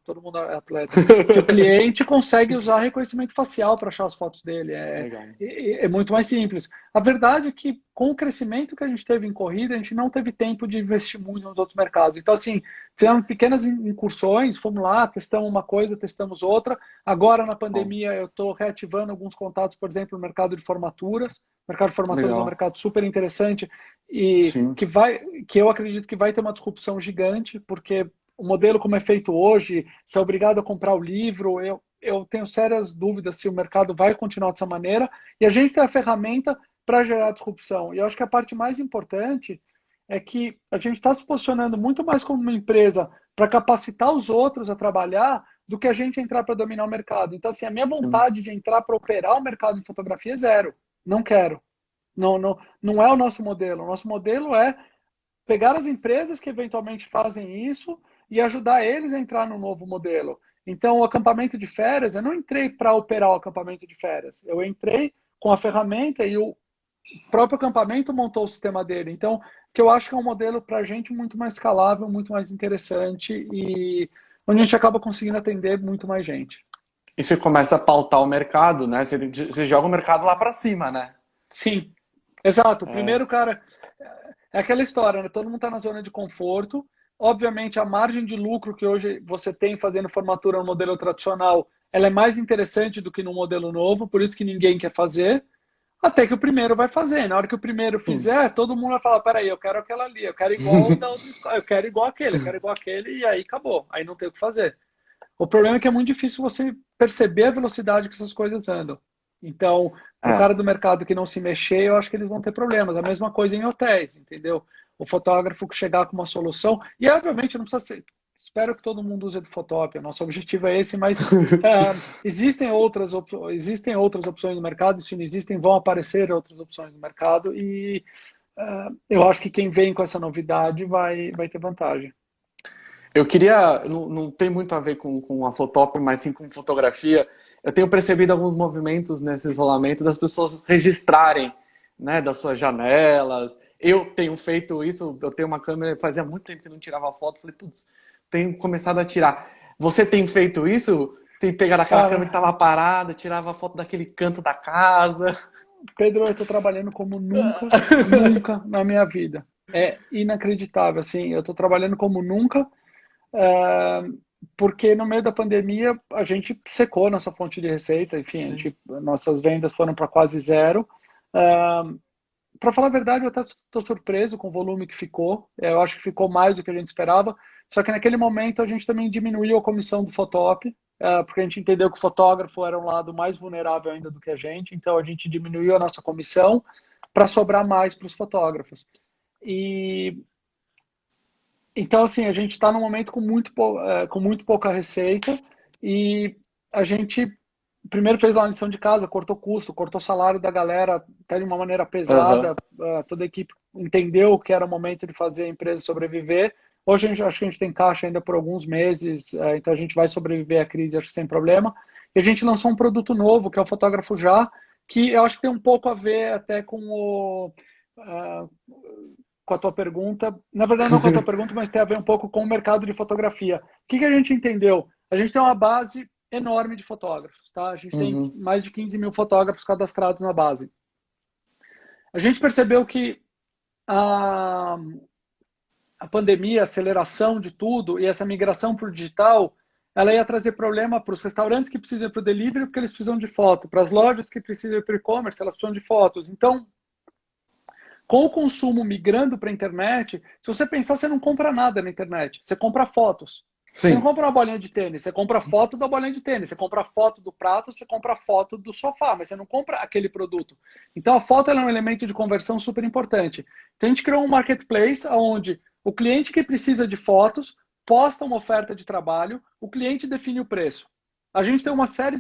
B: todo mundo é atleta, que o cliente consegue usar reconhecimento facial para achar as fotos dele.
A: Legal.
B: É muito mais simples. A verdade é que com o crescimento que a gente teve em corrida, a gente não teve tempo de investir muito nos outros mercados. Então, assim, fizemos pequenas incursões, fomos lá, testamos uma coisa, testamos outra. Agora, na
A: Bom,
B: pandemia, eu estou reativando alguns contatos, por exemplo, no mercado de formaturas. O mercado de formaturas é um
A: legal.
B: mercado super interessante e
A: Sim,
B: que eu acredito que vai ter uma disrupção gigante, porque o modelo como é feito hoje, você é obrigado a comprar o livro, eu tenho sérias dúvidas se o mercado vai continuar dessa maneira, e a gente tem a ferramenta para gerar disrupção. E eu acho que a parte mais importante é que a gente está se posicionando muito mais como uma empresa para capacitar os outros a trabalhar do que a gente entrar para dominar o mercado. Então, assim, a minha
A: sim.
B: vontade de entrar para operar o mercado de fotografia é zero. Não quero. Não é o nosso modelo. O nosso modelo é pegar as empresas que eventualmente fazem isso e ajudar eles a entrar no novo modelo. Então, o acampamento de férias, eu não entrei para operar o acampamento de férias. Eu entrei com a ferramenta e o próprio acampamento montou o sistema dele. Então, que eu acho que é um modelo para a gente muito mais escalável, muito mais interessante e onde a gente acaba conseguindo atender muito mais gente.
A: E você começa a pautar o mercado, né? Você joga o mercado lá para cima, né?
B: Sim, exato.
A: É,
B: Primeiro, cara, é aquela história, né? Todo mundo está na zona de conforto. Obviamente, a margem de lucro que hoje você tem fazendo formatura no modelo tradicional, ela é mais interessante do que no modelo novo, por isso que ninguém quer fazer. Até que o primeiro vai fazer. Na hora que o primeiro
A: sim.
B: fizer, todo mundo vai falar: peraí, eu quero aquela ali, eu quero igual o da outra escola, eu quero igual aquele, eu quero igual aquele, e aí acabou. Aí não tem o que fazer. O problema é que é muito difícil você perceber a velocidade que essas coisas andam. Então, para o
A: É,
B: cara do mercado que não se mexer, eu acho que eles vão ter problemas. A mesma coisa em hotéis, entendeu? O fotógrafo que chegar com uma solução, e obviamente não precisa ser. Espero que todo mundo use do Photopia. Nosso objetivo é esse, mas existem outras opções no mercado. Se não existem, vão aparecer outras opções no mercado. E eu acho que quem vem com essa novidade vai ter vantagem.
A: eu queria, não tem muito a ver com a fotópia, mas sim com fotografia. Eu tenho percebido alguns movimentos nesse isolamento das pessoas registrarem, né, das suas janelas. Eu tenho feito isso, eu tenho uma câmera, fazia muito tempo que eu não tirava foto, falei, putz, tenho começado a tirar. Você tem feito isso? Tem pegado aquela câmera que
B: Cara,
A: estava parada, tirava foto daquele canto da casa?
B: Pedro, eu estou trabalhando como nunca, nunca na minha vida. É inacreditável, assim, eu estou trabalhando como nunca, é, porque no meio da pandemia a gente secou nossa fonte de receita, enfim,
A: Sim.
B: nossas vendas foram para quase zero. Para falar a verdade, eu até estou surpreso com o volume que ficou. Eu acho que ficou mais do que a gente esperava. Só que naquele momento a gente também diminuiu a comissão do Fotop, porque a gente entendeu que o fotógrafo era um lado mais vulnerável ainda do que a gente. Então a gente diminuiu a nossa comissão para sobrar mais para os fotógrafos. E então assim a gente está num momento com muito pouca receita e a gente primeiro fez lá a lição de casa, cortou custo, cortou salário da galera até de uma maneira
A: Aham.
B: pesada. Toda a equipe entendeu que era o momento de fazer a empresa sobreviver. Hoje acho que a gente tem caixa ainda por alguns meses, então a gente vai sobreviver à crise, acho que sem problema. E a gente lançou um produto novo, que é o Fotógrafo Já, que eu acho que tem um pouco a ver até uh, com a tua pergunta. Na verdade, não com a tua pergunta, mas tem a ver um pouco com o mercado de fotografia. O que a gente entendeu? A gente tem uma base enorme de fotógrafos, tá? A gente tem
A: Uhum.
B: mais de 15 mil fotógrafos cadastrados na base. A gente percebeu que a, a pandemia, a aceleração de tudo e essa migração para o digital, ela ia trazer problema para os restaurantes que precisam ir para o delivery porque eles precisam de foto, para as lojas que precisam ir para o e-commerce, elas precisam de fotos. Então, com o consumo migrando para a internet, se você pensar, você não compra nada na internet, você compra fotos. Você não
A: Sim.
B: compra uma bolinha de tênis, você compra foto da bolinha de tênis, você compra foto do prato, você compra foto do sofá, mas você não compra aquele produto. Então a foto é um elemento de conversão super importante. Então a gente criou um marketplace onde o cliente que precisa de fotos posta uma oferta de trabalho, o cliente define o preço. A gente tem uma série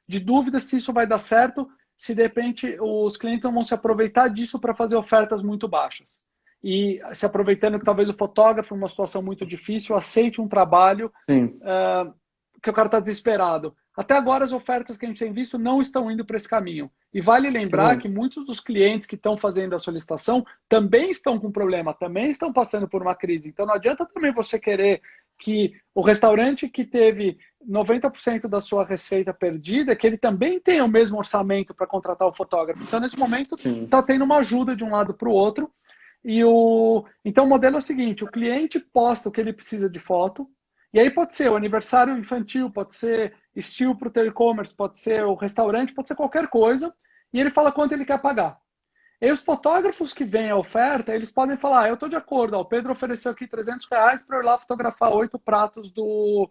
B: de dúvidas se isso vai dar certo, se de repente os clientes não vão se aproveitar disso para fazer ofertas muito baixas. E se aproveitando que talvez o fotógrafo, numa situação muito difícil, aceite um trabalho
A: Sim.
B: que o cara está desesperado. Até agora, as ofertas que a gente tem visto não estão indo para esse caminho. E vale
A: Que
B: lembrar
A: bom.
B: que muitos dos clientes que estão fazendo a solicitação também estão com problema, também estão passando por uma crise. Então, não adianta também você querer que o restaurante que teve 90% da sua receita perdida, que ele também tenha o mesmo orçamento para contratar o fotógrafo. Então, nesse momento,
A: Sim.
B: está tendo uma ajuda de um lado para o outro. Então, o modelo é o seguinte: o cliente posta o que ele precisa de foto, e aí pode ser o aniversário infantil, pode ser estilo para o teu e-commerce, pode ser o restaurante, pode ser qualquer coisa, e ele fala quanto ele quer pagar. E aí os fotógrafos que vêm a oferta, eles podem falar, eu estou de acordo, ó, o Pedro ofereceu aqui R$ 300 para eu ir lá fotografar 8 pratos do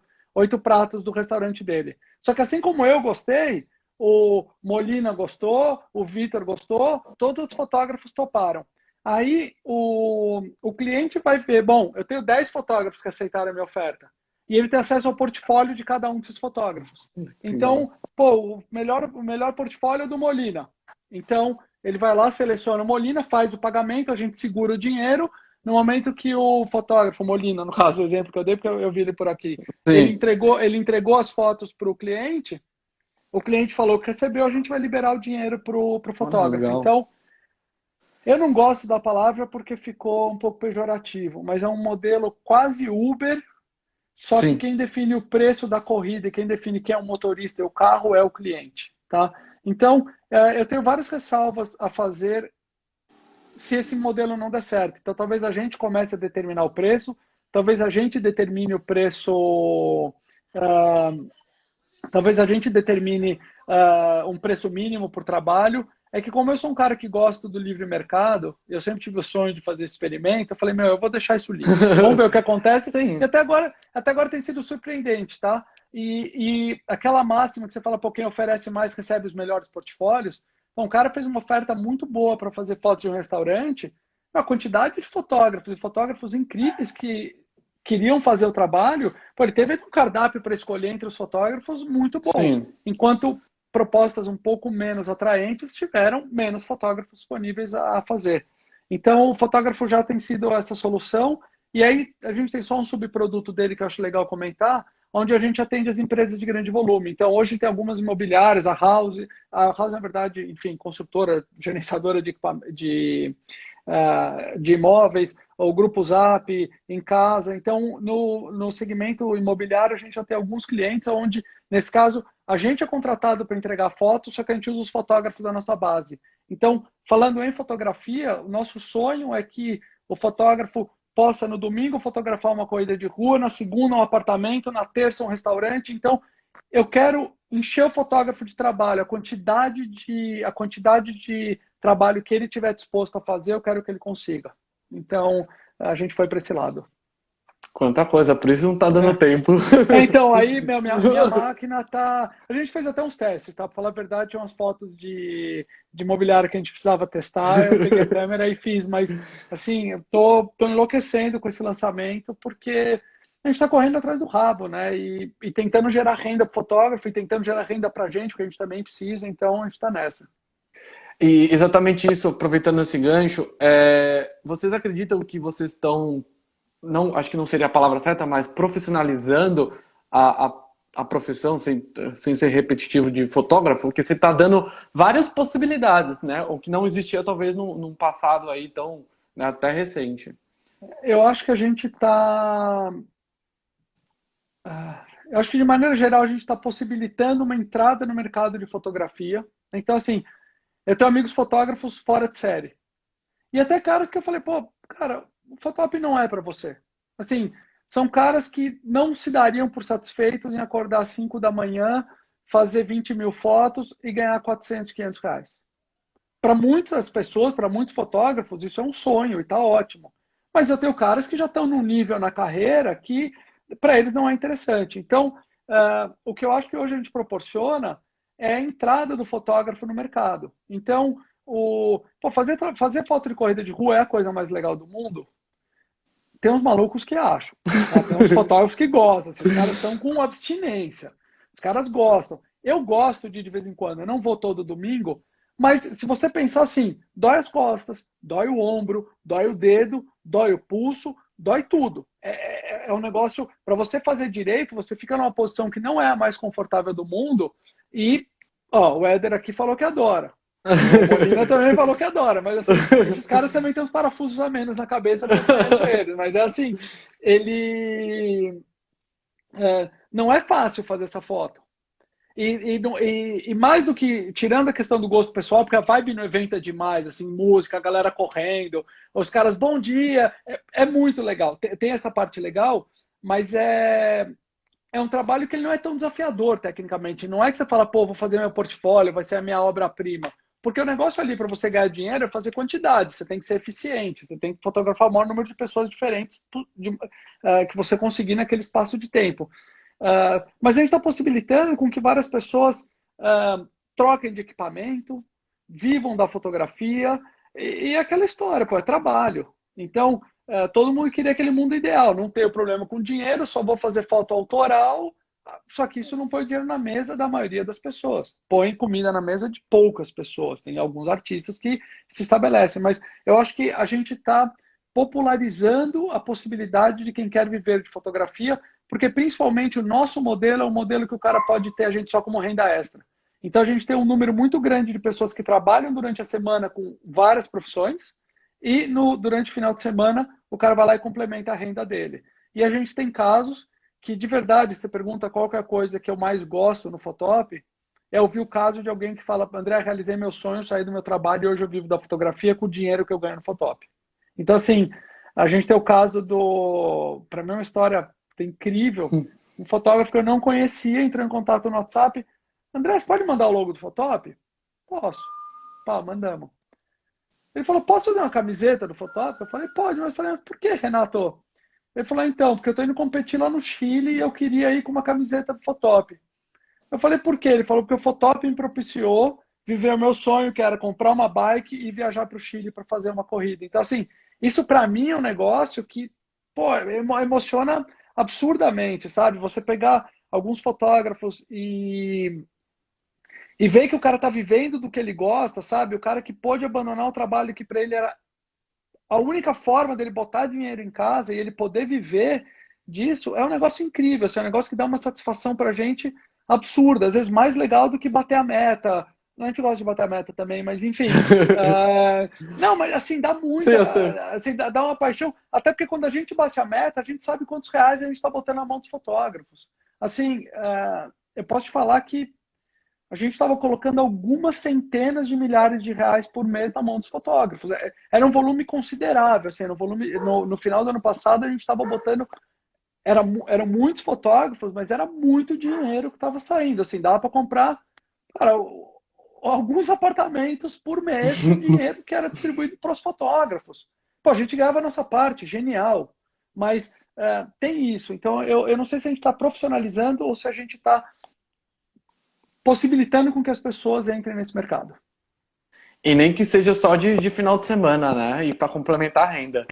B: restaurante dele. Só que assim como eu gostei, o Molina gostou, o Vitor gostou, todos os fotógrafos toparam. Aí o cliente vai ver, bom, eu tenho 10 fotógrafos que aceitaram a minha oferta. E ele tem acesso ao portfólio de cada um desses fotógrafos.
A: Legal.
B: Então, pô, o melhor portfólio é do Molina. Então, ele vai lá, seleciona o Molina, faz o pagamento, a gente segura o dinheiro. No momento que o fotógrafo, Molina, no caso, o exemplo que eu dei, porque eu vi ele por aqui, ele
A: Sim.
B: entregou as fotos para o cliente falou que recebeu, a gente vai liberar o dinheiro para o
A: Ah,
B: fotógrafo.
A: legal.
B: Então, eu não gosto da palavra porque ficou um pouco pejorativo, mas é um modelo quase Uber, só que
A: Sim.
B: quem define o preço da corrida e quem define quem é o motorista e o carro é o cliente, tá? Então, eu tenho várias ressalvas a fazer se esse modelo não der certo. Então, talvez a gente comece a determinar o preço, talvez a gente determine o preço, uh, talvez a gente determine um preço mínimo por trabalho. É que como eu sou um cara que gosta do livre mercado, eu sempre tive o sonho de fazer esse experimento, eu falei, meu, eu vou deixar isso livre. Vamos ver o que acontece. E
A: Sim.
B: até agora tem sido surpreendente, tá? E aquela máxima que você fala, pô, quem oferece mais recebe os melhores portfólios. Bom, o cara fez uma oferta muito boa para fazer fotos de um restaurante, a quantidade de fotógrafos e fotógrafos incríveis que queriam fazer o trabalho, pô, ele teve um cardápio para escolher entre os fotógrafos muito bons,
A: Sim.
B: enquanto propostas um pouco menos atraentes tiveram menos fotógrafos disponíveis a fazer. Então, o fotógrafo já tem sido essa solução, e aí a gente tem só um subproduto dele que eu acho legal comentar, onde a gente atende as empresas de grande volume. Então, hoje tem algumas imobiliárias, a House, na verdade, enfim, construtora, gerenciadora de imóveis, o Grupo Zap, em casa. Então, no segmento imobiliário, a gente já tem alguns clientes onde, nesse caso, a gente é contratado para entregar fotos, só que a gente usa os fotógrafos da nossa base. Então, falando em fotografia, o nosso sonho é que o fotógrafo possa, no domingo, fotografar uma corrida de rua, na segunda, um apartamento, na terça, um restaurante. Então, eu quero encher o fotógrafo de trabalho, a quantidade de trabalho que ele tiver disposto a fazer, eu quero que ele consiga. Então, a gente foi para esse lado.
A: Quanta coisa, por isso não tá dando
B: É.
A: tempo.
B: Então, aí minha máquina tá. A gente fez até uns testes, tá? Pra falar a verdade, tinha umas fotos de mobiliário que a gente precisava testar. Eu peguei a câmera e fiz, mas assim, eu tô enlouquecendo com esse lançamento, porque a gente está correndo atrás do rabo, né? E tentando gerar renda para fotógrafo e tentando gerar renda para a gente, porque a gente também precisa, então a gente está nessa.
A: E exatamente isso, aproveitando esse gancho, vocês acreditam que vocês estão, não, acho que não seria a palavra certa, mas profissionalizando a profissão, sem ser repetitivo, de fotógrafo, porque você está dando várias possibilidades, né? O que não existia talvez num passado aí tão, né, até recente.
B: Eu acho que a gente está. eu acho que de maneira geral a gente está possibilitando uma entrada no mercado de fotografia. Então, assim, eu tenho amigos fotógrafos fora de série. E até caras que eu falei, pô, cara, o Photoshop não é para você. Assim, são caras que não se dariam por satisfeitos em acordar às 5 da manhã, fazer 20 mil fotos e ganhar 400, 500 reais. Para muitas pessoas, para muitos fotógrafos, isso é um sonho e está ótimo. Mas eu tenho caras que já estão num nível na carreira que para eles não é interessante. Então, o que eu acho que hoje a gente proporciona é a entrada do fotógrafo no mercado. Então, fazer foto de corrida de rua é a coisa mais legal do mundo? Tem uns malucos que acham. Tá? Tem uns fotógrafos que gostam. Esses caras estão com abstinência. Os caras gostam. Eu gosto de vez em quando. Eu não vou todo domingo. Mas se você pensar assim, dói as costas, dói o ombro, dói o dedo, dói o pulso, dói tudo. É um negócio, para você fazer direito, você fica numa posição que não é a mais confortável do mundo e, ó, o Éder aqui falou que adora. O Molina também falou que adora, mas assim, esses caras também têm uns parafusos a menos na cabeça que eu conheço eles, mas é assim, ele não é fácil fazer essa foto. E mais do que, tirando a questão do gosto pessoal, porque a vibe no evento é demais, assim, música, a galera correndo, os caras, bom dia, é muito legal, tem essa parte legal, mas é um trabalho que ele não é tão desafiador tecnicamente. Não é que você fala, pô, vou fazer meu portfólio, vai ser a minha obra-prima. Porque o negócio ali para você ganhar dinheiro é fazer quantidade, você tem que ser eficiente, você tem que fotografar o maior número de pessoas diferentes que você conseguir naquele espaço de tempo. Mas a gente está possibilitando com que várias pessoas troquem de equipamento, vivam da fotografia, e aquela história, pô, é trabalho. Então, todo mundo queria aquele mundo ideal, não tenho problema com dinheiro, só vou fazer foto autoral, só que isso não põe dinheiro na mesa da maioria das pessoas. Põe comida na mesa de poucas pessoas. Tem alguns artistas que se estabelecem, mas eu acho que a gente está popularizando a possibilidade de quem quer viver de fotografia, porque principalmente o nosso modelo é um modelo que o cara pode ter a gente só como renda extra. Então a gente tem um número muito grande de pessoas que trabalham durante a semana com várias profissões e durante o final de semana o cara vai lá e complementa a renda dele. E a gente tem casos que, de verdade, você pergunta qual que é a coisa que eu mais gosto no Photoshop, é ouvir o caso de alguém que fala, André, realizei meu sonho, saí do meu trabalho e hoje eu vivo da fotografia com o dinheiro que eu ganho no Photoshop. Então, assim, a gente tem o caso para mim é uma história incrível, um fotógrafo que eu não conhecia, entrou em contato no WhatsApp, André, você pode mandar o logo do Photoshop? Posso. Pá, mandamos. Ele falou, posso fazer uma camiseta do Photoshop? Eu falei, pode, mas eu falei, por que, Renato? Ele falou, então, porque eu estou indo competir lá no Chile e eu queria ir com uma camiseta do Photoshop. Eu falei, por quê? Ele falou, porque o Photoshop me propiciou viver o meu sonho, que era comprar uma bike e viajar para o Chile para fazer uma corrida. Então, assim, isso para mim é um negócio que, pô, emociona absurdamente, sabe? Você pegar alguns fotógrafos e ver que o cara tá vivendo do que ele gosta, sabe? O cara que pôde abandonar o trabalho que para ele era a única forma dele botar dinheiro em casa e ele poder viver disso é um negócio incrível, assim, é um negócio que dá uma satisfação pra gente absurda, às vezes mais legal do que bater a meta. A gente gosta de bater a meta também, mas enfim. Não, mas assim, dá
A: Sim,
B: muita.
A: eu sei.
B: Assim, dá uma paixão. Até porque quando a gente bate a meta, a gente sabe quantos reais a gente está botando na mão dos fotógrafos. Assim, eu posso te falar que a gente estava colocando algumas centenas de milhares de reais por mês na mão dos fotógrafos. Era um volume considerável. Assim, era um volume, no final do ano passado, a gente estava botando. Eram muitos fotógrafos, mas era muito dinheiro que estava saindo. Assim, dava para comprar, cara, alguns apartamentos por mês com dinheiro que era distribuído para os fotógrafos. Pô, a gente ganhava a nossa parte, genial. Mas tem isso. Então, eu não sei se a gente está profissionalizando ou se a gente está possibilitando com que as pessoas entrem nesse mercado.
A: E nem que seja só de final de semana, né? E para complementar a renda.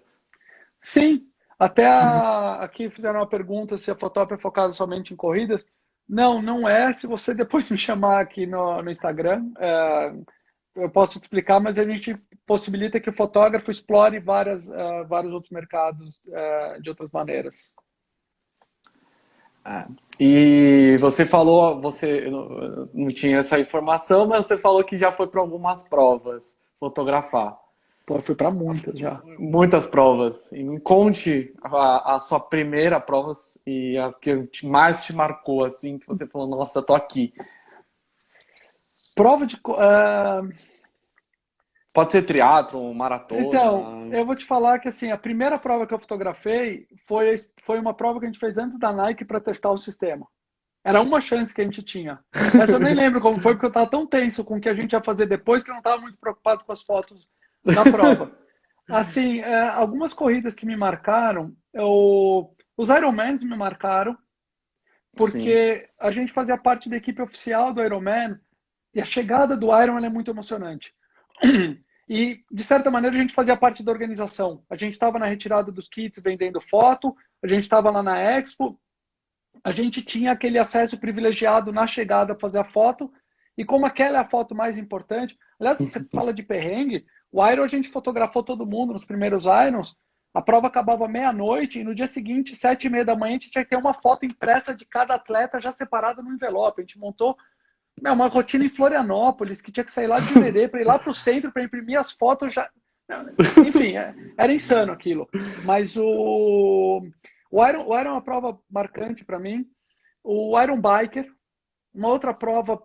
B: Sim, até aqui fizeram uma pergunta se a Fotop é focada somente em corridas. Não, não é. Se você depois me chamar aqui no Instagram, eu posso te explicar, mas a gente possibilita que o fotógrafo explore vários outros mercados de outras maneiras.
A: E você falou, você não tinha essa informação, mas você falou que já foi para algumas provas fotografar.
B: Pô, eu fui para muitas já.
A: Muitas provas. E me conte a sua primeira prova e a que mais te marcou, assim, que você falou, nossa, eu tô aqui.
B: Prova de.
A: Pode ser triatlon,
B: Então,
A: maratona.
B: eu vou te falar que assim, a primeira prova que eu fotografei foi uma prova que a gente fez antes da Nike para testar o sistema. Era uma chance que a gente tinha. Essa eu nem lembro como foi, porque eu estava tão tenso com o que a gente ia fazer depois que eu não estava muito preocupado com as fotos da prova. Assim, algumas corridas que me marcaram, os Ironmans me marcaram,
A: Sim.
B: porque a gente fazia parte da equipe oficial do Ironman e a chegada do Iron é muito emocionante. E, de certa maneira, a gente fazia parte da organização. A gente estava na retirada dos kits vendendo foto, a gente estava lá na Expo, a gente tinha aquele acesso privilegiado na chegada a fazer a foto, e como aquela é a foto mais importante, aliás, você fala de perrengue, o Iron a gente fotografou todo mundo nos primeiros Irons, a prova acabava meia-noite, e no dia seguinte, 7h30 da manhã, a gente tinha que ter uma foto impressa de cada atleta já separada no envelope. A gente montou uma rotina em Florianópolis, que tinha que sair lá de Jurerê para ir lá para o centro para imprimir as fotos já. Enfim, era insano aquilo. Mas o Iron é uma prova marcante para mim. O Iron Biker, uma outra prova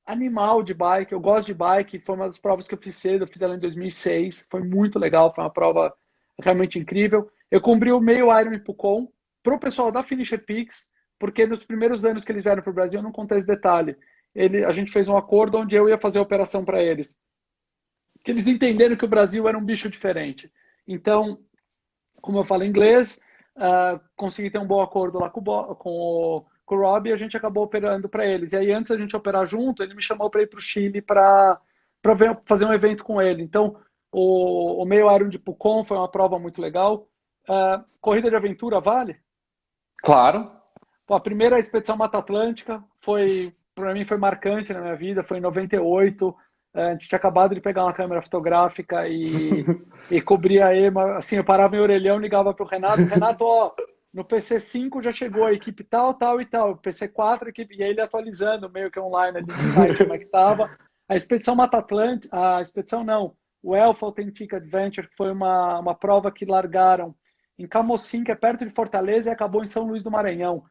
B: animal de bike. Eu gosto de bike, foi uma das provas que eu fiz cedo, eu fiz ela em 2006. Foi muito legal, foi uma prova realmente incrível. Eu cumpri o meio Iron em Pucon para o pessoal da Finisher Peaks, porque nos primeiros anos que eles vieram para o Brasil, eu não contei esse detalhe. A gente fez um acordo onde eu ia fazer a operação para eles. Que eles entenderam que o Brasil era um bicho diferente. Então, como eu falo inglês, consegui ter um bom acordo lá com o Rob e a gente acabou operando para eles. E aí, antes da gente operar junto, ele me chamou para ir para o Chile para fazer um evento com ele. Então, o meio Iron de Pucon foi uma prova muito legal. Corrida de aventura vale?
A: Claro.
B: Pô, a primeira expedição Mata Atlântica para mim foi marcante na minha vida, foi em 98. A gente tinha acabado de pegar uma câmera fotográfica e cobria a EMA. Assim, eu parava em Orelhão, ligava para o Renato. Renato, ó, no PC 5 já chegou a equipe tal, tal e tal. PC 4 equipe, e aí ele atualizando meio que online ali no site como é que estava. A expedição Mata Atlântica, a expedição não, o Elfa Authentic Adventure, que foi uma prova que largaram em Camocim, que é perto de Fortaleza, e acabou em São Luís do Maranhão.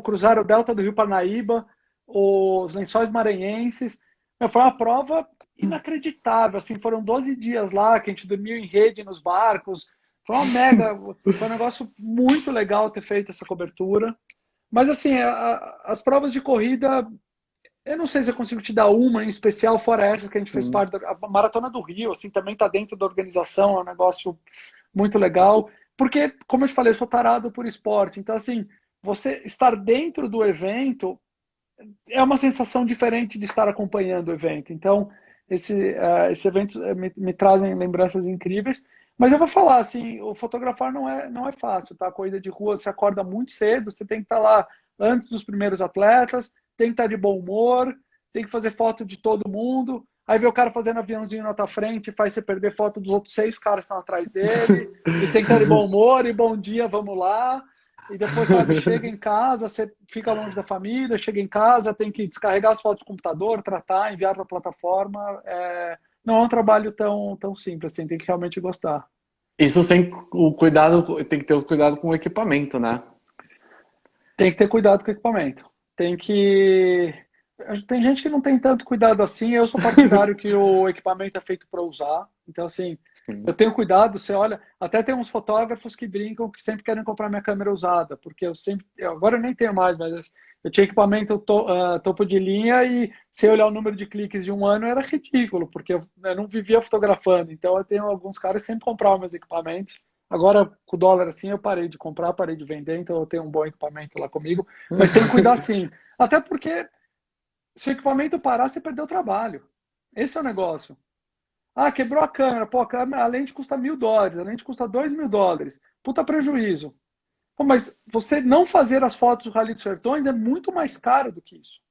B: Cruzaram o delta do Rio Parnaíba, os Lençóis Maranhenses. Foi uma prova inacreditável. Assim, foram 12 dias lá que a gente dormiu em rede nos barcos. Foi uma mega, foi um negócio muito legal ter feito essa cobertura. Mas assim, as provas de corrida, eu não sei se eu consigo te dar uma em especial, fora essas que a gente fez
A: Sim.
B: parte a Maratona do Rio, assim, também está dentro da organização, é um negócio muito legal. Porque, como eu te falei, eu sou tarado por esporte. Então, assim, você estar dentro do evento é uma sensação diferente de estar acompanhando o evento. Então, esse evento me trazem lembranças incríveis. Mas eu vou falar, assim, o fotografar não é fácil, tá? A corrida de rua, você acorda muito cedo, você tem que estar lá antes dos primeiros atletas, tem que estar de bom humor, tem que fazer foto de todo mundo. Aí vê o cara fazendo aviãozinho na tua frente, faz você perder foto dos outros 6 caras que estão atrás dele. E você tem que estar de bom humor e bom dia, vamos lá. E depois, sabe, chega em casa, você fica longe da família, chega em casa, tem que descarregar as fotos do computador, tratar, enviar para a plataforma. Não é um trabalho tão simples, assim, tem que realmente gostar.
A: Isso sem o cuidado, tem que ter o cuidado com o equipamento, né?
B: Tem que ter cuidado com o equipamento. Tem que. Tem gente que não tem tanto cuidado assim. Eu sou partidário que o equipamento é feito para usar. Então, assim, eu
A: Sim.
B: tenho cuidado. Você olha, até tem uns fotógrafos que brincam que sempre querem comprar minha câmera usada, porque agora eu nem tenho mais, mas eu tinha equipamento topo de linha e se eu olhar o número de cliques de um ano era ridículo, porque eu não vivia fotografando. Então, eu tenho alguns caras que sempre compravam meus equipamentos. Agora, com o dólar assim, eu parei de comprar, parei de vender, então eu tenho um bom equipamento lá comigo. Mas tem que cuidar sim. Até porque se o equipamento parar, você perdeu o trabalho. Esse é o negócio. Ah, quebrou a câmera. Pô, a câmera, a lente custa US$ 1.000, a lente custa US$ 2.000. Puta prejuízo. Pô, mas você não fazer as fotos do Rally dos Sertões é muito mais caro do que isso.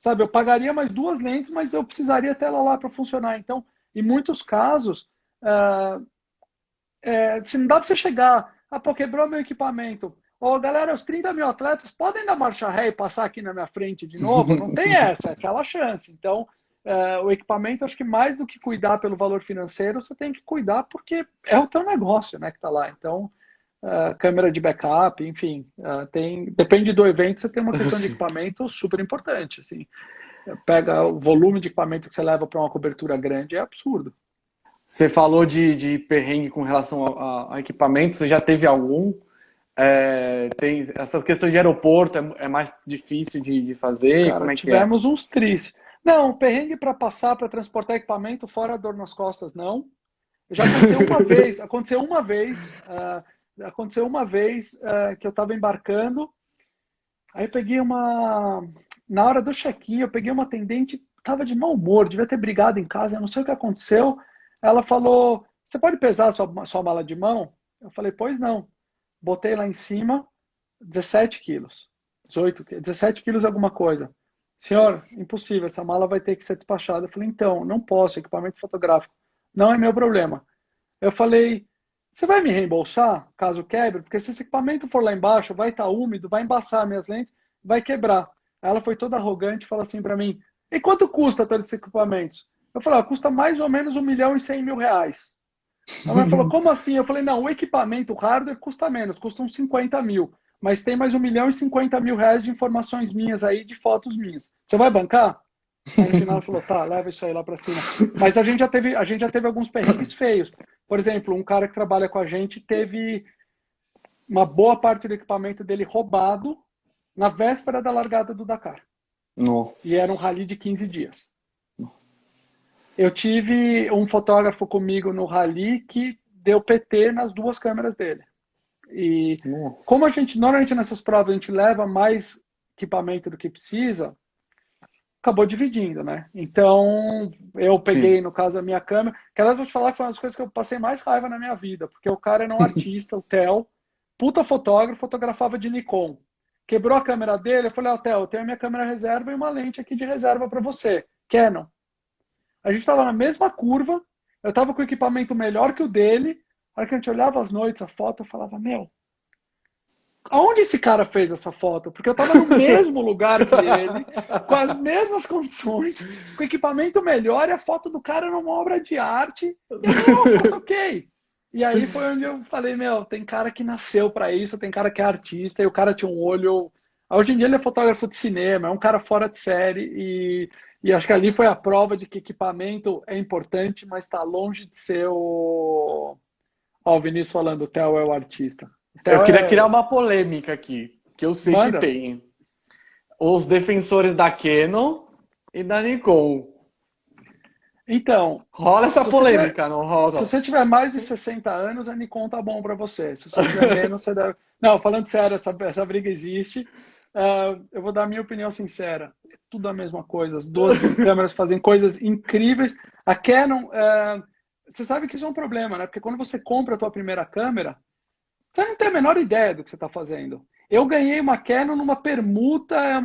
B: Sabe, eu pagaria mais 2 lentes, mas eu precisaria ter ela lá para funcionar. Então, em muitos casos, ah, se não dá para você chegar, pô, quebrou meu equipamento. Ô, galera, os 30 mil atletas podem dar marcha ré e passar aqui na minha frente de novo? Não tem essa, é aquela chance. Então, o equipamento, acho que mais do que cuidar pelo valor financeiro, você tem que cuidar porque é o teu negócio, né, que está lá. Então, câmera de backup, enfim, depende do evento, você tem uma questão de
A: Sim.
B: equipamento super importante, assim. Pega o volume de equipamento que você leva para uma cobertura grande, é absurdo.
A: Você falou de perrengue com relação a equipamento, você já teve algum? Tem essa questão de aeroporto é mais difícil de fazer?
B: Cara,
A: Como é que é?
B: tivemos uns tris. Não, perrengue para passar, para transportar equipamento, fora a dor nas costas, não. Já aconteceu uma vez que eu estava embarcando, aí eu peguei na hora do check-in, eu peguei uma atendente, estava de mau humor, devia ter brigado em casa, eu não sei o que aconteceu. Ela falou, você pode pesar a sua mala de mão? Eu falei, pois não. Botei lá em cima, 17 quilos. 17 quilos alguma coisa. Senhor, impossível, essa mala vai ter que ser despachada. Eu falei, então, não posso, equipamento fotográfico. Não é meu problema. Eu falei, você vai me reembolsar caso quebre? Porque se esse equipamento for lá embaixo, vai estar úmido, vai embaçar minhas lentes, vai quebrar. Ela foi toda arrogante e falou assim para mim, e quanto custa todos esses equipamentos? Eu falei, custa mais ou menos 1.100.000 reais. A mulher falou, como assim? Eu falei, não, o equipamento, o hardware custa menos, custa uns 50 mil. Mas tem mais 1.050.000 reais de informações minhas aí, de fotos minhas. Você vai bancar? Aí no final ela falou, tá, leva isso aí lá pra cima. Mas a gente já teve alguns perrengues feios. Por exemplo, um cara que trabalha com a gente teve uma boa parte do equipamento dele roubado na véspera da largada do Dakar. E era um
A: Nossa.
B: rally de 15 dias. Eu tive um fotógrafo comigo no rally que deu PT nas duas câmeras dele. E como a
A: Nossa.
B: gente, normalmente nessas provas, a gente leva mais equipamento do que precisa, acabou dividindo, né? Então, eu
A: Sim.
B: peguei, no caso, a minha câmera, que aliás vou te falar que foi uma das coisas que eu passei mais raiva na minha vida, porque o cara era um artista, o Theo, puta fotógrafo, fotografava de Nikon. Quebrou a câmera dele, eu falei, Theo, eu tenho a minha câmera reserva e uma lente aqui de reserva para você, Canon. A gente estava na mesma curva, eu estava com o equipamento melhor que o dele, a hora que a gente olhava as noites, a foto, eu falava, meu, aonde esse cara fez essa foto? Porque eu estava no mesmo lugar que ele, com as mesmas condições, com equipamento melhor, e a foto do cara era uma obra de arte, e eu falei, oh, foto ok. E aí foi onde eu falei, meu, tem cara que nasceu para isso, tem cara que é artista, e o cara tinha um olho. Hoje em dia ele é fotógrafo de cinema, é um cara fora de série, e acho que ali foi a prova de que equipamento é importante, mas está longe de ser o. Ó, o Vinícius falando, o Theo é o artista. O
A: Eu
B: Theo
A: queria criar
B: é.
A: uma polêmica aqui, que eu sei que
B: Manda.
A: tem. Os defensores da Canon e da Nikon.
B: Então,
A: Rola essa
B: se você tiver,
A: polêmica, não
B: se
A: rola?
B: você tiver mais de 60 anos, a Nikon tá bom para você. Se você tiver menos, você deve. Não, falando sério, essa briga existe. Eu vou dar a minha opinião sincera. É tudo a mesma coisa. As duas câmeras fazem coisas incríveis. A Canon, você sabe que isso é um problema, né? Porque quando você compra a tua primeira câmera, você não tem a menor ideia do que você está fazendo. Eu ganhei uma Canon numa permuta,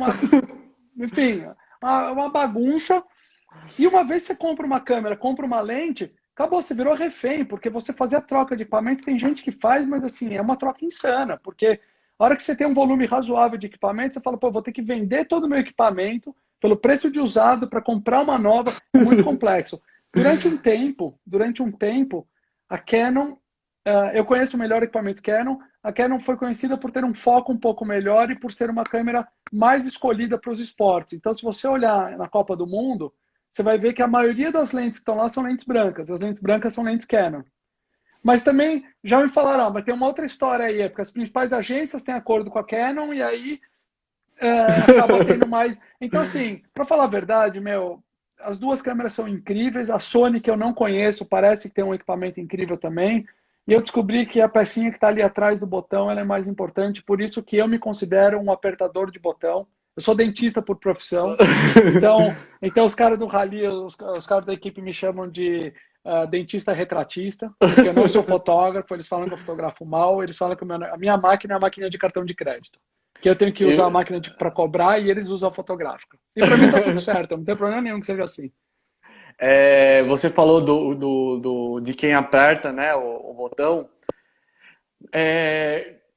B: enfim, uma bagunça. E uma vez você compra uma câmera, compra uma lente, acabou, você virou refém, porque você fazer a troca de equipamentos, tem gente que faz, mas assim, é uma troca insana, porque a hora que você tem um volume razoável de equipamento, você fala, pô, vou ter que vender todo o meu equipamento pelo preço de usado para comprar uma nova, é muito complexo. Durante um tempo, a Canon, eu conheço o melhor equipamento Canon, a Canon foi conhecida por ter um foco um pouco melhor e por ser uma câmera mais escolhida para os esportes. Então, se você olhar na Copa do Mundo, você vai ver que a maioria das lentes que estão lá são lentes brancas. As lentes brancas são lentes Canon. Mas também já me falaram, mas tem uma outra história aí, porque as principais agências têm acordo com a Canon e aí acaba tendo mais. Então, assim, para falar a verdade, meu, as duas câmeras são incríveis. A Sony, que eu não conheço, parece que tem um equipamento incrível também. E eu descobri que a pecinha que está ali atrás do botão ela é mais importante, por isso que eu me considero um apertador de botão. Eu sou dentista por profissão, então os caras do Rally, os caras da equipe me chamam de dentista retratista, porque eu não sou fotógrafo, eles falam que eu fotografo mal, eles falam que a minha máquina é a máquina de cartão de crédito, que eu tenho que usar a
A: Eu-
B: máquina para cobrar e eles usam a fotográfica. E para mim tá tudo certo, não tem problema nenhum que seja assim.
A: Você falou de quem aperta, né, o botão.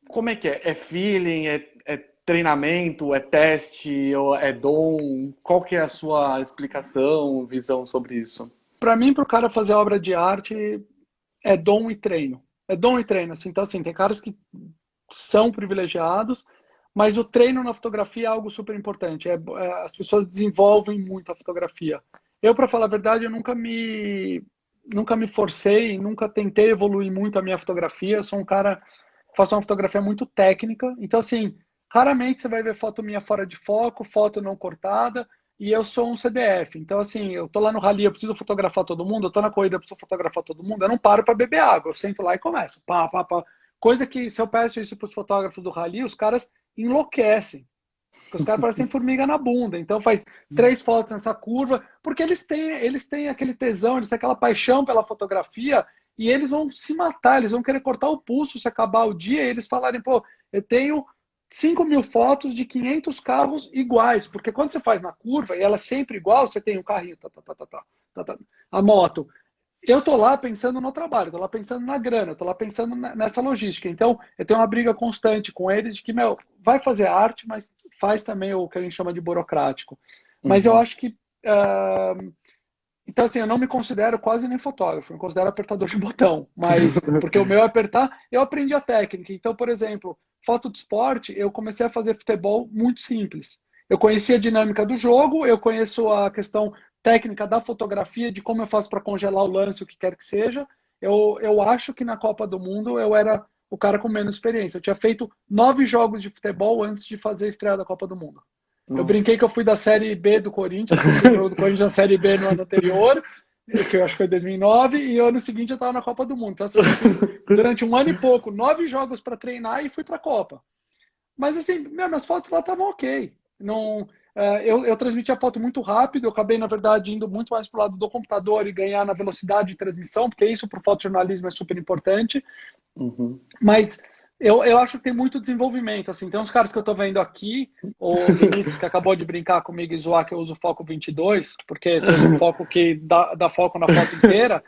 A: Como é que é? É feeling? É treinamento, é teste, ou é dom? Qual que é a sua explicação, visão sobre isso?
B: Para mim, para o cara fazer obra de arte, é dom e treino. É dom e treino, assim. Então, assim, tem caras que são privilegiados, mas o treino na fotografia é algo super importante. As pessoas desenvolvem muito a fotografia. Eu, para falar a verdade, eu nunca me forcei, nunca tentei evoluir muito a minha fotografia. Eu sou um cara que faço uma fotografia muito técnica. Então, assim, raramente você vai ver foto minha fora de foco, foto não cortada. E eu sou um CDF. Então, assim, eu tô lá no rally, eu preciso fotografar todo mundo, eu tô na corrida, eu preciso fotografar todo mundo, eu não paro para beber água. Eu sento lá e começo. Pá, pá, pá. Coisa que, se eu peço isso para os fotógrafos do rally, os caras enlouquecem. Porque os caras parecem que têm formiga na bunda. Então faz 3 fotos nessa curva, porque eles têm aquele tesão, eles têm aquela paixão pela fotografia e eles vão se matar, eles vão querer cortar o pulso se acabar o dia e eles falarem, pô, eu tenho 5.000 fotos de 500 carros iguais, porque quando você faz na curva e ela é sempre igual, você tem um carrinho, a moto, eu tô lá pensando no trabalho, tô lá pensando na grana, tô lá pensando nessa logística. Então, eu tenho uma briga constante com eles de que, meu, vai fazer arte, mas faz também o que a gente chama de burocrático. Mas eu
A: Uhum.
B: acho que. Então, assim, eu não me considero quase nem fotógrafo, eu me considero apertador de botão. Mas, porque o meu é apertar, eu aprendi a técnica. Então, por exemplo, foto de esporte, eu comecei a fazer futebol muito simples. Eu conhecia a dinâmica do jogo, eu conheço a questão técnica da fotografia, de como eu faço para congelar o lance, o que quer que seja. Eu acho que na Copa do Mundo eu era o cara com menos experiência. Eu tinha feito 9 jogos de futebol antes de fazer a estreia da Copa do Mundo. Eu brinquei
A: Nossa.
B: que eu fui da Série B do Corinthians, que eu fui pro do Corinthians na Série B no ano anterior, que eu acho que foi 2009, e ano seguinte eu estava na Copa do Mundo. Então, assim, eu fiz durante um ano e pouco 9 jogos para treinar e fui para a Copa. Mas, assim, minhas fotos lá estavam ok. Não, eu transmiti a foto muito rápido, eu acabei, na verdade, indo muito mais para o lado do computador e ganhar na velocidade de transmissão, porque isso para o fotojornalismo é super importante.
A: Uhum.
B: Mas eu acho que tem muito desenvolvimento. Assim, tem uns caras que eu estou vendo aqui, o Vinícius, que acabou de brincar comigo e zoar que eu uso foco 22, porque você usa um foco que dá foco na foto inteira.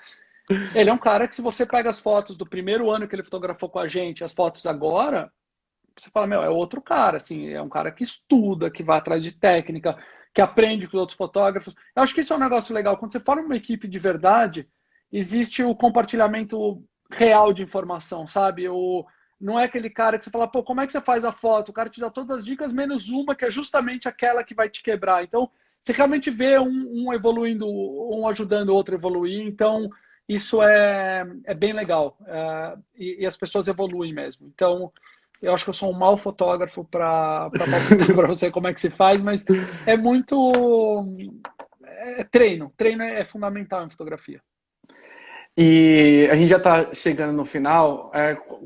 B: Ele é um cara que, se você pega as fotos do primeiro ano que ele fotografou com a gente, as fotos agora, você fala, meu, é outro cara, assim, é um cara que estuda, que vai atrás de técnica, que aprende com os outros fotógrafos. Eu acho que isso é um negócio legal. Quando você forma uma equipe de verdade, existe o compartilhamento real de informação, sabe? Não é aquele cara que você fala, pô, como é que você faz a foto? O cara te dá todas as dicas, menos uma, que é justamente aquela que vai te quebrar. Então, você realmente vê um evoluindo, um ajudando o outro a evoluir. Então, isso é bem legal. E as pessoas evoluem mesmo. Então, eu acho que eu sou um mau fotógrafo para palpitar para você como é que se faz, mas é muito treino. Treino é fundamental em fotografia.
A: E a gente já está chegando no final.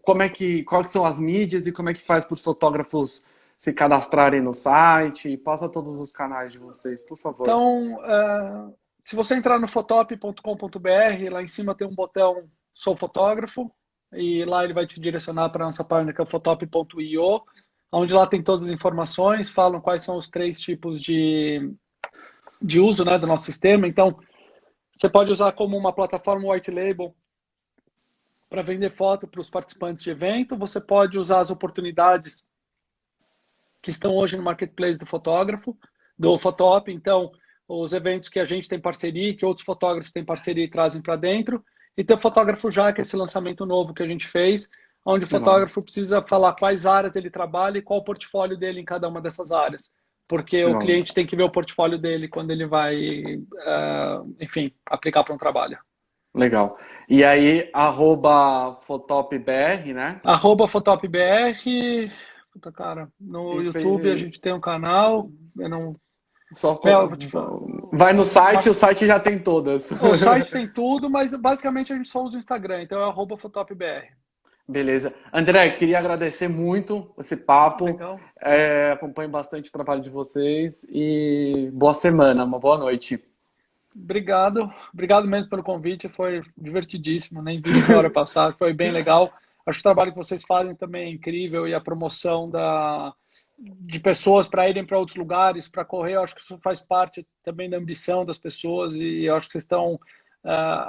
A: Quais que são as mídias e como é que faz para os fotógrafos se cadastrarem no site? Passa todos os canais de vocês, por favor.
B: Então, se você entrar no fotop.com.br, lá em cima tem um botão Sou Fotógrafo, e lá ele vai te direcionar para a nossa página que é o fotop.io, onde lá tem todas as informações, falam quais são os 3 tipos de uso, né, do nosso sistema. Então, você pode usar como uma plataforma white label para vender foto para os participantes de evento. Você pode usar as oportunidades que estão hoje no marketplace do fotógrafo, do Fotop. Então, os eventos que a gente tem parceria, que outros fotógrafos têm parceria e trazem para dentro. E tem o Fotógrafo Já, que é esse lançamento novo que a gente fez, onde o
A: Legal,
B: fotógrafo precisa falar quais áreas ele trabalha e qual o portfólio dele em cada uma dessas áreas. Porque o
A: legal,
B: cliente tem que ver o portfólio dele quando ele vai, enfim, aplicar para um trabalho.
A: legal. E aí, @fotopbr, né?
B: @FotopBR. Puta, cara, no
A: E
B: YouTube a
A: fe-
B: gente tem um canal. Eu não.
A: só
B: Meu, eu vou te falar.
A: vai no site, o site já tem todas.
B: O site tem tudo, mas basicamente a gente só usa o Instagram, então é @FotopBR.
A: Beleza. André, queria agradecer muito esse papo.
B: Legal.
A: Acompanho bastante o trabalho de vocês e boa semana, uma boa noite.
B: Obrigado. Obrigado mesmo pelo convite. Foi divertidíssimo. Nem vi a hora passar. Foi bem legal. Acho que o trabalho que vocês fazem também é incrível e a promoção de pessoas para irem para outros lugares, para correr, eu acho que isso faz parte também da ambição das pessoas e eu acho que vocês estão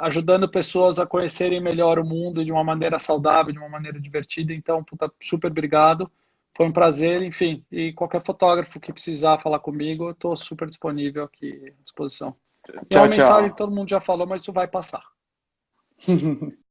B: ajudando pessoas a conhecerem melhor o mundo de uma maneira saudável, de uma maneira divertida. Então, puta, super obrigado. Foi um prazer, enfim. E qualquer fotógrafo que precisar falar comigo, eu estou super disponível aqui à disposição. E é uma
A: Tchau,
B: mensagem que
A: tchau.
B: todo mundo já falou, mas isso vai passar.